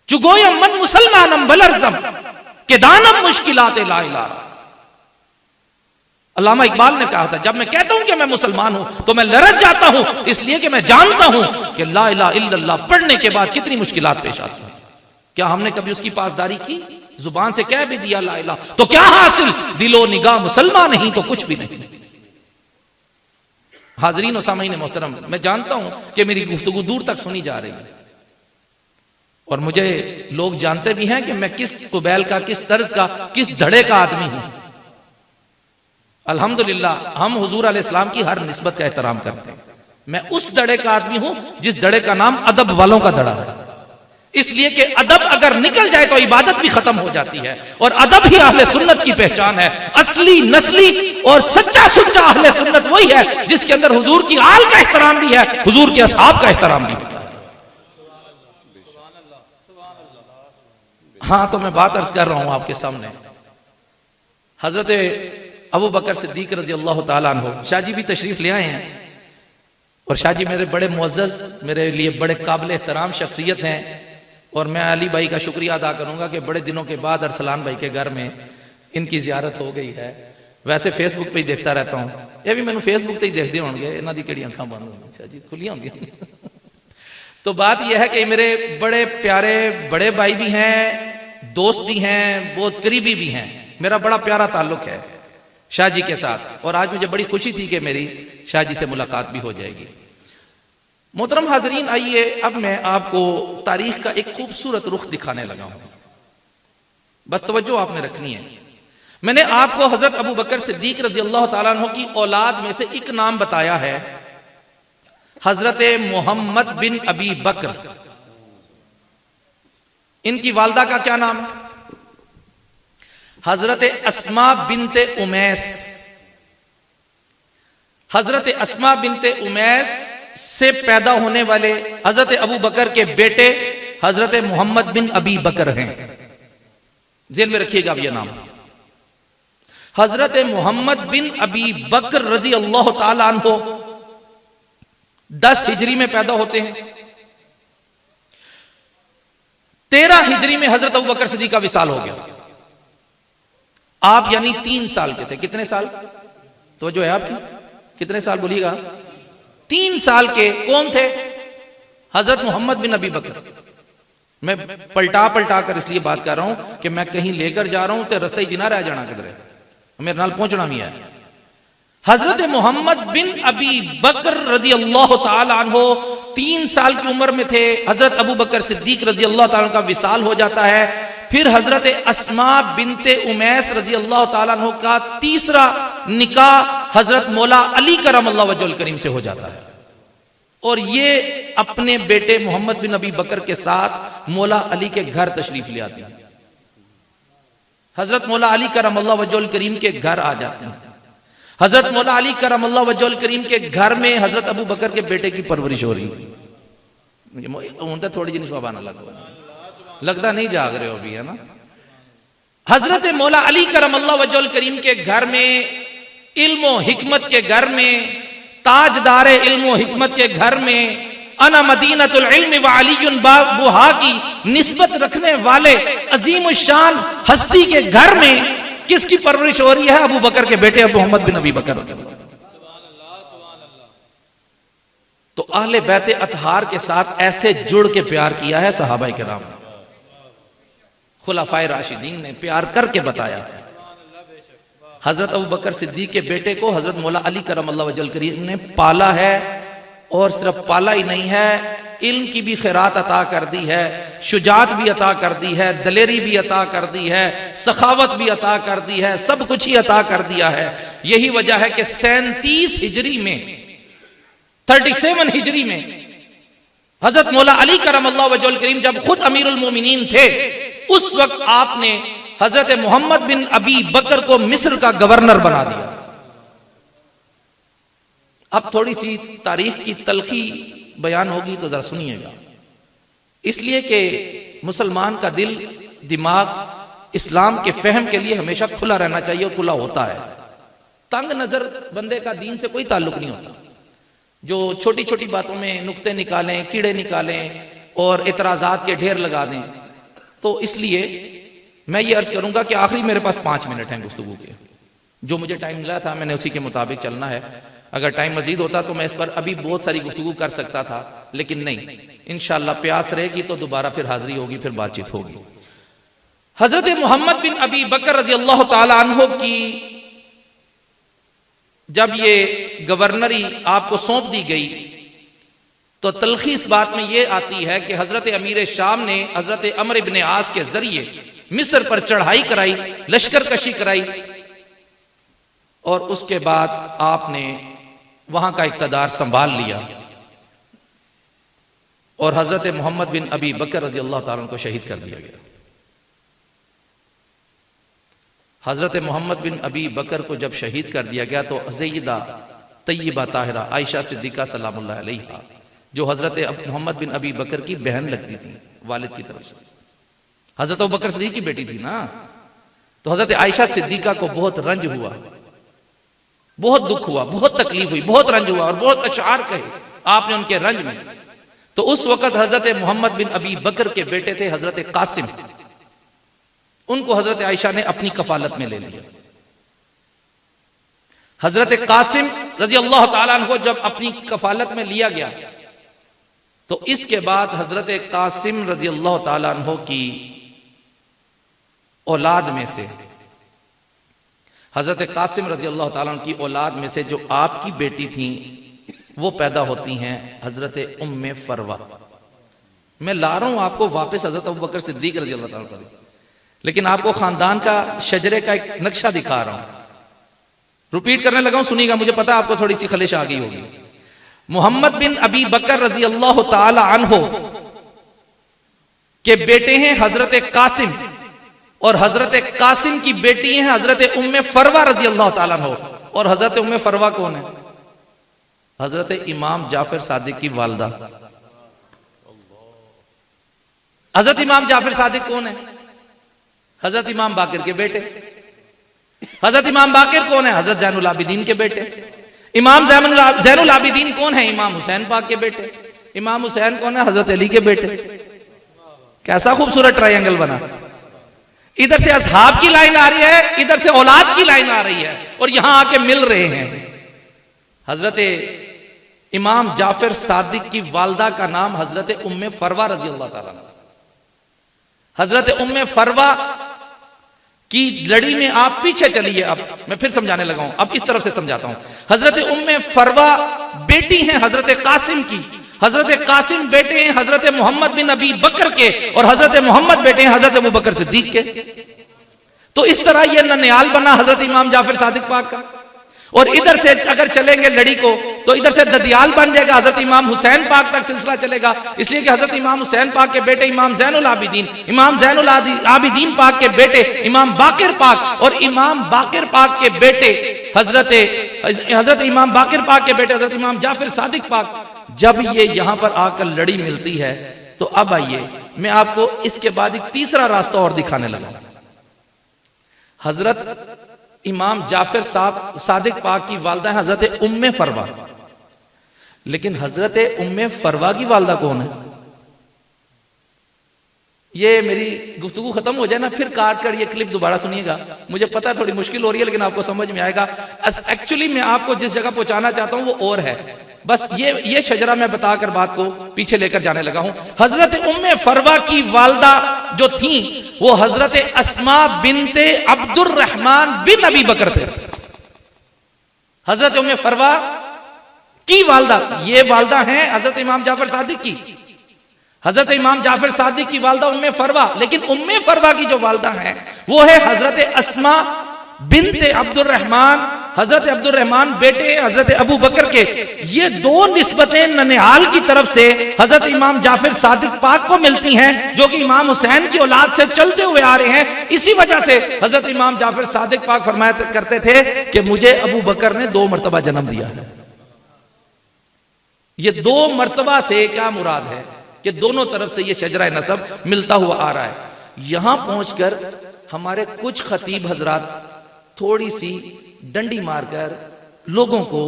चुगोयम मन मुसलमानम बलरजम के दानम मुश्किलाते ला इलाहा। अल्लामा इकबाल ने कहा था, जब मैं कहता हूं कि मैं मुसलमान हूं तो मैं लरस जाता हूं, इसलिए कि मैं जानता हूं कि ला इलाहा इल्लल्लाह पढ़ने के बाद कितनी मुश्किलात पेश आती हैं। क्या हमने कभी उसकी पासदारी की? जुबान से कह भी दिया ला इलाहा तो क्या हासिल? दिलो निगाह मुसलमान नहीं तो कुछ भी नहीं। हाजरीन और सामीन मोहतरम, मैं जानता हूं कि मेरी गुफ्तगू दूर तक सुनी जा रही है और मुझे लोग जानते भी हैं कि मैं किस कुबैल का, किस तर्ज का, किस धड़े का आदमी हूं। अल्हम्दुलिल्लाह हम हुजूर अलैहिस्सलाम की हर निस्बत का एहतराम करते हैं। मैं उस धड़े का आदमी हूं जिस धड़े का नाम अदब वालों का धड़ा है, इसलिए कि अदब अगर निकल जाए तो इबादत भी खत्म हो जाती है और अदब ही अहले सुन्नत की पहचान है। असली नस्ली और सच्चा सुच्चा अहले सुन्नत वही है जिसके अंदर हुजूर की आल का एहतराम भी है, हुजूर के असहाब का एहतराम भी होता है। हाँ, तो मैं बात अर्ज कर रहा हूं आपके सामने। हजरत अबू बकर सिद्दीक रजी अल्लाह ताला अन्हु, शाह जी भी तशरीफ ले आए हैं और शाह जी मेरे बड़े मुअज़्ज़ज़, मेरे लिए बड़े काबिल एहतराम शख्सियत हैं और मैं अली भाई का शुक्रिया अदा करूंगा कि बड़े दिनों के बाद अरसलान भाई के घर में इनकी ज़ियारत हो गई है। वैसे फेसबुक पे ही देखता रहता हूँ, ये भी मैंने फेसबुक पे ही देखते होंगे, इन्हों की किहड़ी अखां बंद होंगी, शाह जी खुलियां होंगी। तो बात यह है कि मेरे बड़े प्यारे बड़े भाई भी हैं, दोस्त भी हैं, बहुत करीबी भी हैं। मेरा बड़ा प्यारा ताल्लुक है शाह जी के साथ और आज मुझे बड़ी खुशी थी कि मेरी शाह जी से मुलाकात भी हो जाएगी। मोहतरम हाजरीन, आइए अब मैं आपको तारीख का एक खूबसूरत रुख दिखाने लगा हूं, बस तवज्जो आपने रखनी है। मैंने आपको हजरत अबू बकर सिद्दीक रजी अल्लाह ताला अन्हु की औलाद में से एक नाम बताया है, हजरत मोहम्मद बिन अबी बकर। इनकी वालदा का क्या नाम है? हजरत अस्मा बिनते उमैस। हजरत अस्मा बिनते उमैस से पैदा होने वाले हजरत अबू बकर के बेटे हजरत मोहम्मद बिन अबी बकर हैं। जेल में रखिएगा अब यह नाम। हजरत मोहम्मद बिन अबी बकर रजी अल्लाह ताला अन्हु 10 हिजरी में पैदा होते हैं। 13 हिजरी में हजरत अबू बकर सिद्दीक का विसाल हो गया। आप यानी 3 साल के थे। कितने साल? तो जो है आपकी कितने साल बोलिएगा? 3 साल के। कौन थे? हजरत मोहम्मद बिन अबी बकर। मैं पलटा पलटा कर इसलिए बात कर रहा हूं कि मैं कहीं लेकर जा रहा हूं तो रास्ते ही जिना रह जाना, किधर मेरे नाल पहुंचना भी है। हजरत मोहम्मद बिन अबी बकर रजी अल्लाह ताला अन्हु 3 साल की उम्र में थे। हजरत अबू बकर सिद्दीक रजी अल्लाह ताला का विसाल हो जाता है। फिर हजरत अस्मा बिनते उमैस रजी अल्लाह ताला अन्हु का तीसरा निकाह हजरत मौला अली करमल्लाहु वजहुल करीम से हो जाता है और ये अपने बेटे मोहम्मद बिन अबी बकर के साथ मौला अली के घर तशरीफ ले आती है। हजरत मौला अली करमल्लाहु वजहुल करीम के घर आ जाते हैं। हजरत मौला अली करमल्लाहु वजहुल करीम के घर में हजरत अबू बकर के बेटे की परवरिश हो रही है। थोड़ी जी शोभा ना लगता नहीं जाग रहे हो अभी, है ना। हजरत मौला अली करमल्लाहु वजहुल करीम के घर में, इल्म हिकमत के घर में, ताजदार इल्म हिकमत के घर में, अना मदीनतुल इल्म व अलीयुन बाबुहा की निस्बत रखने वाले अजीम शान हस्ती के घर में किसकी परवरिश हो रही है? अबू बकर के बेटे मोहम्मद बिन अबी बकर। तो अहले बैत अतहार के साथ ऐसे जुड़ के प्यार किया है सहाबाए किराम, खुलाफाए राशिदीन ने प्यार करके बताया। हजरत अबू बकर सिद्दीक के बेटे को हजरत मौला अली करमल्लाहु वजहुल करीम ने पाला है और सिर्फ पाला ही नहीं है, इल्म की भी खैरात अता कर दी है, शुजात भी अता कर दी है, दलेरी भी अता कर दी है, सखावत भी अता कर दी है, सब कुछ ही अता कर दिया है। यही वजह है कि 37 हिजरी में 37 हिजरी में हजरत मौला अली करमल्लाहु वजहुल करीम जब खुद अमीरुल मोमिनीन थे, उस वक्त आपने हजरत मोहम्मद बिन अबी बकर को मिस्र का गवर्नर बना दिया। अब थोड़ी सी तारीख की तलखी बयान होगी तो जरा सुनिएगा, इसलिए कि मुसलमान का दिल दिमाग इस्लाम के फहम के लिए हमेशा खुला रहना चाहिए, और खुला होता है। तंग नजर बंदे का दीन से कोई ताल्लुक नहीं होता, जो छोटी छोटी बातों में नुक्ते निकालें, कीड़े निकालें और इतराजात के ढेर लगा दें। तो इसलिए मैं ये अर्ज करूंगा कि आखिरी मेरे पास 5 मिनट हैं गुफ्तगू के, जो मुझे टाइम मिला था मैंने उसी के मुताबिक चलना है। अगर टाइम मजीद होता तो मैं इस पर अभी बहुत सारी गुफ्तगू कर सकता था, लेकिन नहीं, इंशाअल्लाह प्यास रहेगी तो दोबारा फिर हाजिरी होगी, फिर बातचीत होगी। हजरत मोहम्मद बिन अबी बकर रजी अल्लाह ताला अन्हो की जब ये गवर्नरी आपको सौंप दी गई तो तलखी इस बात में ये आती है कि हजरत अमीर शाम ने हजरत अमर इब्न आस के जरिए मिस्र पर चढ़ाई कराई, लश्कर कशी कराई, और उसके बाद आपने वहां का इक़्तिदार संभाल लिया और हजरत मोहम्मद बिन अबी बकर रजी अल्लाह ताला को शहीद कर दिया गया। हजरत मोहम्मद बिन अबी बकर को जब शहीद कर दिया गया तो सय्यदा तय्यबा ताहिरा आयशा सिद्दीका सलामुल्लाह अलैहा, जो हजरत मोहम्मद बिन अबी बकर की बहन लगती थी वालिद की तरफ से, हजरत अबू बकर सिद्दीक की बेटी थी ना, तो हजरत आयशा सिद्दीका को बहुत रंज हुआ, बहुत दुख हुआ, बहुत तकलीफ हुई, बहुत रंज हुआ और बहुत अशआर कहे आपने उनके रंज में। तो उस वक्त हजरत मोहम्मद बिन अबी बकर के बेटे थे हजरत कासिम, उनको हजरत आयशा ने अपनी कफालत में ले लिया। हजरत कासिम रजी अल्लाह ताला अन्हु को जब अपनी कफालत में लिया गया तो इसके बाद हजरत कासिम रजी अल्लाह ताला अन्हु की औलाद में से, हजरत कासिम रजी अल्लाह ताला अन्हु की औलाद में से जो आपकी बेटी थी वो पैदा होती हैं हजरत उम्मे फरवा। मैं ला रहा हूं आपको वापस हजरत अबू बकर सिद्दीक रजी अल्लाह ताला अन्हु, लेकिन आपको खानदान का शजरे का एक नक्शा दिखा रहा हूं, रिपीट करने लगा हूं, सुनिएगा, मुझे पता आपको थोड़ी सी खलिश आ गई होगी। मोहम्मद बिन अबी बकर रजी अल्लाह ताला अन्हु के बेटे हैं हजरत कासिम, और हजरत कासिम की बेटी है हजरत उम्मे फरवा रजी अल्लाह ताला अन्हु। और हजरत उम्मे फरवा कौन है? हजरत इमाम जाफर सादिक की वालदा। हजरत इमाम जाफर सादिक कौन है? हजरत इमाम बाकिर के बेटे। हजरत इमाम बाकिर कौन है? हजरत जैनुल आबिदीन के बेटे। इमाम जैनुल आबिदीन कौन है? इमाम हुसैन पाक के बेटे। इमाम हुसैन कौन है? हजरत अली के बेटे। कैसा खूबसूरत ट्रायंगल बना, इधर से असहाब की लाइन आ रही है, इधर से औलाद की लाइन आ रही है, और यहां आके मिल रहे हैं। हजरत इमाम जाफर सादिक की वालदा का नाम हजरत उम्मे फरवा रजी अल्लाह ताला। हजरत उम्मे फरवा की लड़ी में आप पीछे चलिए, अब मैं फिर समझाने लगा हूं, अब इस तरफ से समझाता हूं। हजरत उम्मे फरवा बेटी हैं हजरत कासिम की, हजरत कासिम बेटे हैं हजरत मोहम्मद बिन अबी बकर के, और हजरत मोहम्मद बेटे हैं हजरत अबू बकर सिद्दीक के। तो इस तरह यह नन्याल बना हजरत इमाम जाफर सादिक पाक का। और इधर से अगर चलेंगे लड़ी को तो इधर से ददियाल बन जाएगा, हजरत इमाम हुसैन पाक तक सिलसिला चलेगा, इसलिए कि हजरत इमाम हुसैन पाक के बेटे इमाम जैनुल आबिदीन, इमाम जैनुल आबिदीन पाक के बेटे इमाम बाकिर पाक, और इमाम बाकिर पाक के बेटे हजरत इमाम बाकिर पाक के बेटे हजरत इमाम जाफर सादिक पाक। जब ये यहां पर आकर लड़ी मिलती है तो अब आइए मैं आपको इसके बाद एक तीसरा रास्ता और दिखाने लगा। हजरत इमाम जाफर सादिक पाक की वालदा है हजरत उम्मे फरवा, लेकिन हजरत उम्मे फरवा की वालदा कौन है? ये मेरी गुफ्तगू खत्म हो जाए ना, फिर काट कर ये क्लिप दोबारा सुनिएगा। मुझे पता है थोड़ी मुश्किल हो रही है, लेकिन आपको समझ में आएगा। एक्चुअली मैं आपको जिस जगह पहुंचाना चाहता हूं वो और है, बस ये शजरा मैं बताकर बात को पीछे लेकर जाने लगा हूं। हजरत उम्मे फरवा की वालदा जो थी वो हजरत अस्मा बिनते अब्दुर रहमान बिन अबी बकर थे। हजरत उम्मे फरवा की वालदा, ये वालदा हैं हजरत इमाम जाफर सादिक की, हजरत इमाम जाफर सादिक की वालदा उम्मे फरवा, लेकिन उम्मे फरवा की जो वालदा है वो है हजरत अस्मा बिनते अब्दुर्रहमान, हजरत अब्दुर्रहमान बेटे हजरत अबू बकर के। ये दो निस्बतें ननिहाल की तरफ से हजरत इमाम जाफर सादिक पाक को मिलती हैं, जो कि इमाम हुसैन की औलाद से चलते हुए आ रहे हैं। इसी वजह से हजरत इमाम जाफर सादिक पाक फरमाया करते थे कि मुझे अबू बकर ने 2 मरतबा जन्म दिया है। ये 2 मरतबा से क्या मुराद है कि दोनों तरफ से ये शजरा नसब मिलता हुआ आ रहा है। यहां पहुंचकर हमारे कुछ खतीब हजरात थोड़ी सी डंडी मारकर लोगों को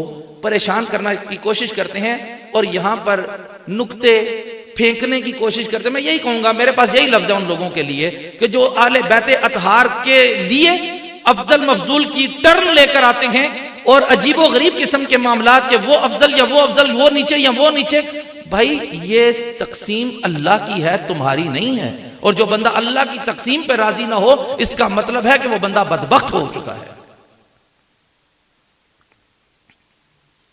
परेशान करने की कोशिश करते हैं और यहां पर नुक्ते फेंकने की कोशिश करते हैं। मैं यही कहूंगा, मेरे पास यही लफ्ज है उन लोगों के लिए कि जो आले बैते अतहार के लिए अफजल मफजूल की टर्म लेकर आते हैं और अजीबो गरीब किस्म के मामलात के वो अफजल या वो अफजल, वो नीचे या वो नीचे। भाई ये तकसीम अल्लाह की है, तुम्हारी नहीं है। और जो बंदा अल्लाह की तकसीम पे राजी ना हो, इसका मतलब है कि वो बंदा बदबख्त हो चुका है।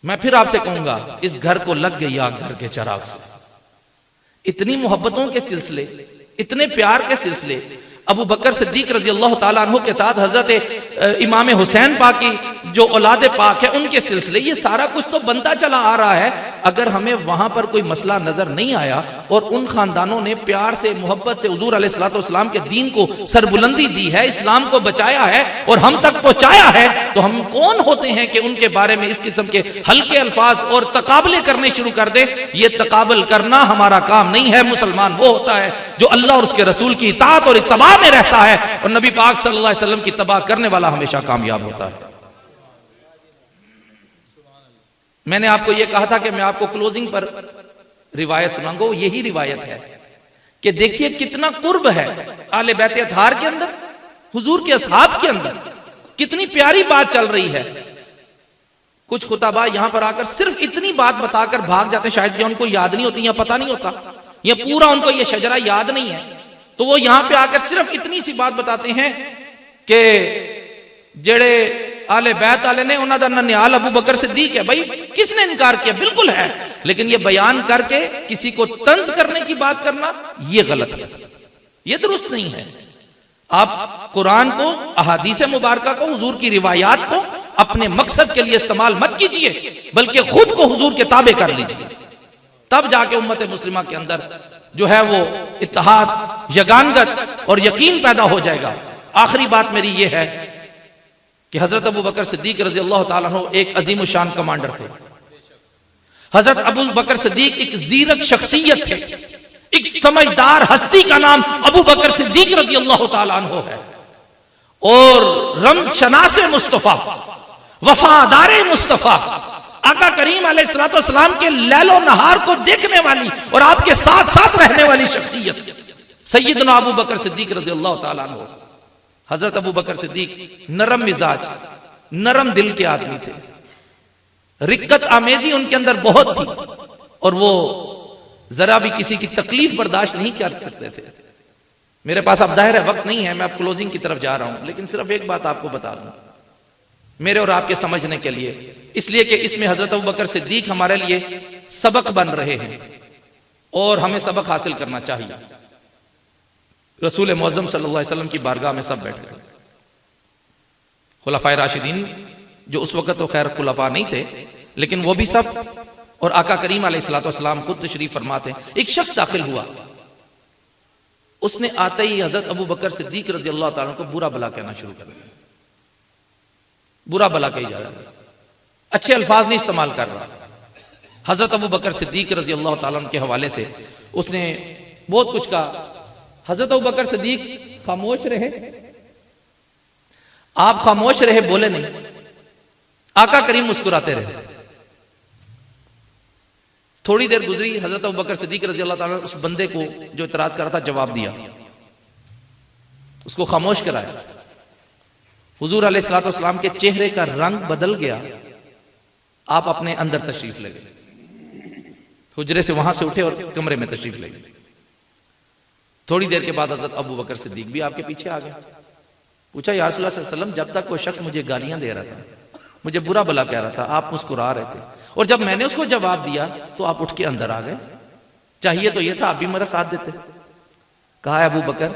मैं फिर आपसे कहूंगा, इस घर को लग गई आग घर के चिराग से। इतनी मोहब्बतों के सिलसिले, इतने प्यार के सिलसिले अबू बकर सिद्दीक रजी अल्लाह ताला अन्हु के साथ हजरत इमाम हुसैन पाक की जो औलाद पाक है उनके सिलसिले, ये सारा कुछ तो बनता चला आ रहा है। अगर हमें वहां पर कोई मसला नजर नहीं आया और उन खानदानों ने प्यार से मोहब्बत से हुजूर अलैहिस्सलाम के दीन को सरबुलंदी दी है, इस्लाम को बचाया है और हम तक पहुंचाया है, तो हम कौन होते हैं कि उनके बारे में इस किस्म के हल्के अल्फाज और तकाबले करने शुरू कर दे। ये तकाबल करना हमारा काम नहीं है। मुसलमान वो होता है जो अल्लाह और उसके रसूल की इताअत और इत्तबा में रहता है, और नबी पाक सल्लल्लाहु अलैहि वसल्लम की तबाह करने वाला हमेशा कामयाब होता है। मैंने आपको यह कहा था कि मैं आपको क्लोजिंग पर रिवायत सुनाऊंगा, वो यही रिवायत है कि देखिए कितना कुर्ब है आले बैत अतहार के अंदर, हुजूर के असहाब के अंदर, कितनी प्यारी बात चल रही है। कुछ खुताबा यहां पर आकर सिर्फ इतनी बात बताकर भाग जाते, शायद या उनको याद नहीं होती या पता नहीं होता या पूरा उनको यह शजरा याद नहीं है, तो वो यहां पे आकर सिर्फ इतनी सी बात बताते हैं कि जेड़े आले बैत आले ने उन्होंने ननिहाल अबू बकर सिद्दीक है। भाई किसने इनकार किया? बिल्कुल है, लेकिन ये बयान करके किसी को तंज करने की बात करना ये गलत है, ये दुरुस्त नहीं है। आप कुरान को, अहादीस मुबारका को, हुजूर की रिवायात को अपने मकसद के लिए इस्तेमाल मत कीजिए, बल्कि खुद को हुजूर के ताबे कर लीजिए। तब जाके उम्मत मुस्लिमा के अंदर जो है वो इत्तेहाद, यगानगत और यकीन पैदा हो जाएगा। आखिरी बात मेरी ये है कि हजरत अबू बकर सिद्दीक रजी अल्लाह ताला अन्हु एक अजीम शान कमांडर थे। हजरत अबू बकर सिद्दीक एक जीरक शख्सियत थे, एक समझदार हस्ती का नाम अबू बकर सिद्दीक रजी अल्लाह ताला अन्हु है, और रम्ज शनासे मुस्तफा, वफादार मुस्तफा, आका करीम अलैहिस्सलाम के लैलो नहार को देखने वाली और आपके साथ साथ रहने वाली शख्सियत सैयदना अबू बकर सिद्दीक रजी अल्लाह ताला अन्हु। हजरत अबू बकर सिद्दीक नरम मिजाज, नरम दिल के आदमी थे, रिक्कत आमेजी उनके अंदर बहुत थी, और वो जरा भी किसी की तकलीफ बर्दाश्त नहीं कर सकते थे। मेरे पास अब जाहिर है वक्त नहीं है, मैं अब क्लोजिंग की तरफ जा रहा हूं, लेकिन सिर्फ एक बात आपको बता दूं मेरे और आपके समझने के लिए, इसलिए कि इसमें हजरत अबू बकर सिद्दीक हमारे लिए सबक बन रहे हैं और हमें सबक हासिल करना चाहिए। रसूल मुअज्जम सल्लल्लाहु अलैहि वसल्लम की बारगाह में सब बैठे थे, खुलफाए राशिदीन जो उस वक्त तो खैर खुलफा नहीं थे, लेकिन वो भी सब, और आका करीम अलैहिस्सलाम खुद तशरीफ फरमाते। एक शख्स दाखिल हुआ, उसने आते ही हजरत अबू बकर सिद्दीक रजी अल्लाह ताला को बुरा भला कहना शुरू कर दिया। बुरा भला कही जा रहा, अच्छे अल्फाज नहीं इस्तेमाल कर रहा। हजरत अबू बकर सिद्दीक रजी अल्लाह ताला के हवाले से उसने बहुत कुछ कहा। हजरत अबू बकर सिद्दीक खामोश रहे, आप खामोश रहे, बोले नहीं। आका करीम मुस्कुराते रहे। थोड़ी देर गुजरी, हजरत अबू बकर सिद्दीक रजी अल्लाह ताला उस बंदे को जो इतराज कर रहा था जवाब दिया, उसको खामोश कराया। हुजूर अलैहिस्सलाम के चेहरे का रंग बदल गया। आप अपने अंदर तशरीफ ले गए, हुजरे से वहां से उठे और कमरे में तशरीफ ले गए। थोड़ी देर के बाद हजरत अबू बकर सिद्दीक भी आपके पीछे आ गया। पूछा, या रसूलुल्लाह सल्लल्लाहु अलैहि वसल्लम, जब तक वो शख्स मुझे गालियां दे रहा था, मुझे बुरा भला कह रहा था, आप मुस्कुरा रहे थे, और जब मैंने उसको जवाब दिया तो आप उठ के अंदर आ गए। चाहिए तो यह था आप भी मेरा साथ देते। कहा है अबू बकर,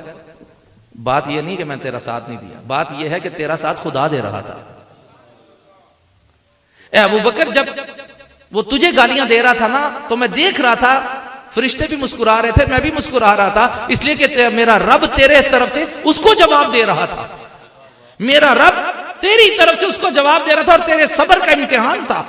बात यह नहीं कि मैं तेरा साथ नहीं दिया, बात यह है कि तेरा साथ खुदा दे रहा था। ए अबू बकर, जब वो तुझे गालियां दे रहा था ना, तो मैं देख रहा था फरिश्ते भी मुस्कुरा रहे थे, मैं भी मुस्कुरा रहा था, इसलिए कि मेरा रब तेरे तरफ से उसको जवाब दे रहा था। मेरा रब तेरी तरफ से उसको जवाब दे रहा था, और तेरे सब्र का इम्तिहान था,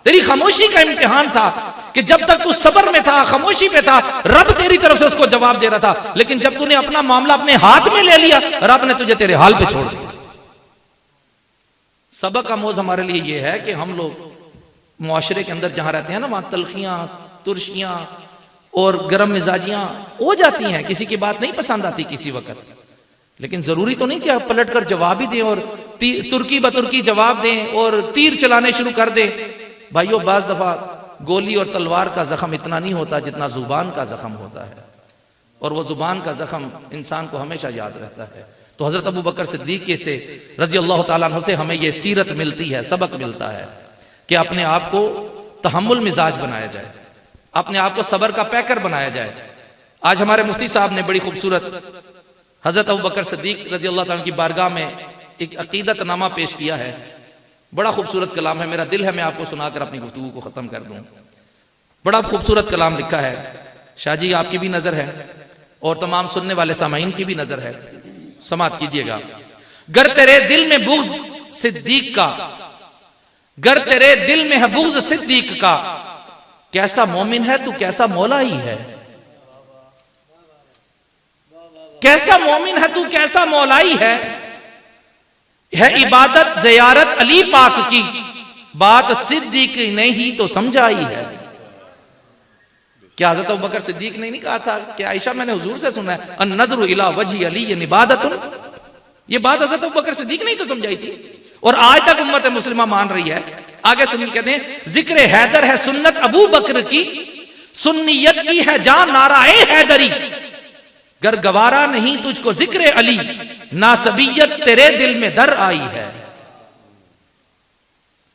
तेरी खामोशी का इम्तिहान था, कि जब तक तू सब्र में था, खामोशी में था, रब तेरी तरफ से उसको जवाब दे रहा था। लेकिन जब तूने अपना मामला अपने हाथ में ले लिया, रब ने तुझे तेरे हाल पे छोड़ दिया। सबक का मोज हमारे लिए यह है कि हम लोग मुआशरे के अंदर जहां रहते हैं ना, वहां तलखियां, तुर्शियां और गर्म मिजाजियां हो जाती हैं, किसी की बात नहीं पसंद आती किसी वक्त, लेकिन जरूरी तो नहीं कि आप पलट कर जवाब ही दें और तुर्की बतुर्की जवाब दें और तीर चलाने शुरू कर दें। भाइयों, बाज दफा गोली और तलवार का जख्म इतना नहीं होता जितना जुबान का जख्म होता है, और वो जुबान का जख्म इंसान को हमेशा याद रहता है। तो हजरत अबू बकर सिद्दीक से रजी अल्लाह ताला अन्हु से हमें यह सीरत मिलती है, सबक मिलता है कि अपने आप को तहम्मुल मिजाज बनाया जाए, अपने आप को सबर का पैकर बनाया जाए। आज हमारे मुफ्ती साहब ने बड़ी खूबसूरत हजरत अबू बकर सिद्दीक रजी अल्लाह ताला की बारगाह में एक अकीदत नामा पेश किया है। बड़ा खूबसूरत कलाम है, मेरा दिल है मैं आपको सुनाकर अपनी गुफ्तगू को खत्म कर दूं। बड़ा खूबसूरत कलाम लिखा है। शाह जी, आपकी भी नजर है और तमाम सुनने वाले सामाईन की भी नजर है, समात कीजिएगा। गर तेरे दिल में बुग़्ज़ सिद्दीक का, गर तेरे दिल में है बुग़्ज़ सिद्दीक का, कैसा मोमिन है तू कैसा मौला ही है। कैसा मोमिन है तू कैसा मौलाई है इबादत ज़ियारत अली पाक की, बात सिद्दीक ने ही तो समझाई है। क्या हज़रत अबू बकर सिद्दीक ने नहीं कहा था कि आयशा मैंने हुजूर से सुना है, अन नज़रु इला वजही अली इबादतुन, ये बात हज़रत अबू बकर सिद्दीक ने ही तो समझाई थी, और आज तक उम्मत मुस्लिमा मान रही है। आगे सुनिए, कहते हैं जिक्र हैदर है सुन्नत अबू बकर की, सुन्नियत की है जान नाराए हैदरी, गर गवारा नहीं तुझको जिक्र अली, नासबियत तेरे दिल में दर आई है।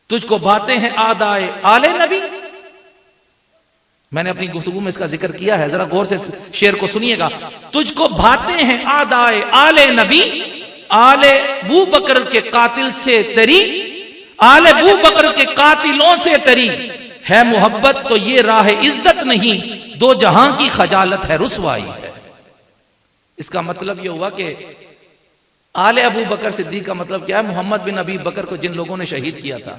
तुझको बातें हैं आदाए आले नबी, मैंने अपनी गुफ्तगू में इसका जिक्र किया है, जरा गौर से शेर को सुनिएगा। तुझको बातें हैं आदाए आले नबी, आले बू बकर के कातिल से तेरी, आले बू बकर के कातिलों से तेरी है मोहब्बत, तो ये राह इज्जत नहीं, दो जहां की खजालत है रुसवाई है। इसका मतलब यह हुआ कि आले अबू बकर सिद्दीक का मतलब क्या है? मोहम्मद बिन अबी बकर को जिन लोगों ने शहीद किया था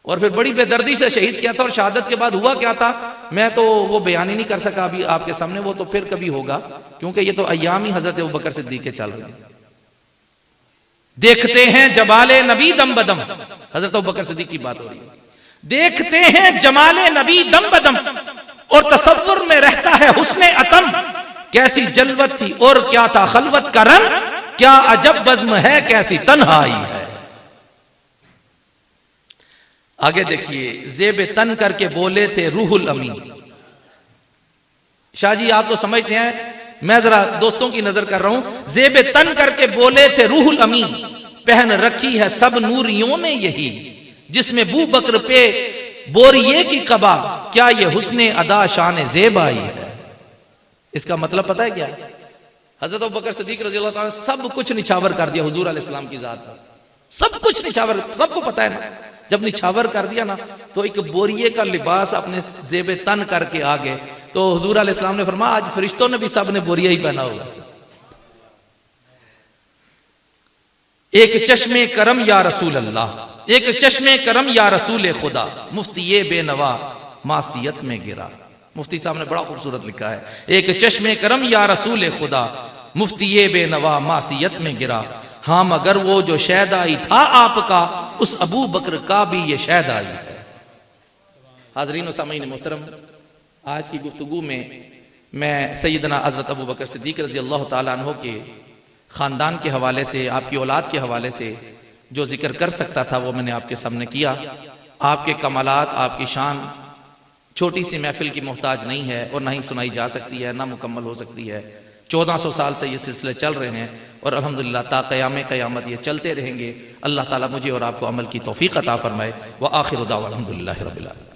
और फिर बड़ी बेदर्दी से शहीद किया था, और शहादत के बाद हुआ क्या था मैं तो वो बयान ही नहीं कर सका अभी आपके सामने, वो तो फिर कभी होगा, क्योंकि ये तो अय्याम ही हजरत अबू बकर सिद्दीक के चल रहे हैं। देखते हैं जमाले नबी दम बदम, हजरत अबू बकर सिद्दीक की बात हो रही है। देखते हैं जमाले नबी दम बदम, और तसव्वुर में रहता है हुस्ने अतम, कैसी जलवत थी और क्या था खलवत का रंग, क्या अजब बज़्म है कैसी तन्हाई है। आगे देखिए, जेब तन करके बोले थे रूहुल अमीन। शाह जी आप तो समझते हैं, मैं जरा दोस्तों की नजर कर रहा हूं। जेब तन करके बोले थे रूहुल अमीन, पहन रखी है सब नूरियों ने यही, जिसमें बू बकर पे बोरिये की कबा, क्या ये हुस्ने अदा शान जेब आई है। इसका मतलब पता है क्या? हजरत अबू बकर सिद्दीक रज़ी अल्लाह ताला सब कुछ निछावर कर दिया हुजूर अलैहिस्सलाम की जात पर, सब कुछ निछावर, सबको पता है ना। जब निछावर कर दिया ना, तो एक बोरिये का लिबास अपने जेब तन करके आ गए, तो हुजूर अलैहिस्सलाम ने फरमाया आज फरिश्तों ने भी सब ने बोरिया ही पहना होगा। एक चश्मे करम या रसूल अल्लाह, एक चश्मे करम या रसूल खुदा, मुफ्ती ये बेनवा मासियत में गिरा। मुफ्ती साहब ने बड़ा खूबसूरत लिखा है, एक चश्मे करम या रसूल खुदा, मुफ्ती ये बेनवा मासियत में गिरा। हाँ मगर वो जो शहदाई था आपका, उस अबू बकर का भी ये शहदाई है। हाज़रीन व सामीन मोहतरम, आज की गुफ्तगू में मैं सैयदना हज़रत अबू बकर सिद्दीक रज़ी अल्लाह ताला अन्हु के ख़ानदान के हवाले से, आपकी औलाद के हवाले से जो जिक्र कर सकता था वो मैंने आपके सामने किया। आपके कमालात, आपकी शान छोटी सी महफिल की मोहताज नहीं है, और ना ही सुनाई जा सकती है, ना मुकम्मल हो सकती है। 1400 साल से ये सिलसिले चल रहे हैं, और अल्हम्दुलिल्लाह ता क़याम क़यामत ये चलते रहेंगे। अल्लाह ताला मुझे और आपको अमल की तौफ़ीक़ अता फ़रमाए। व आखिरु दावा अल्हम्दुलिल्लाहि रब्बिल आलमीन।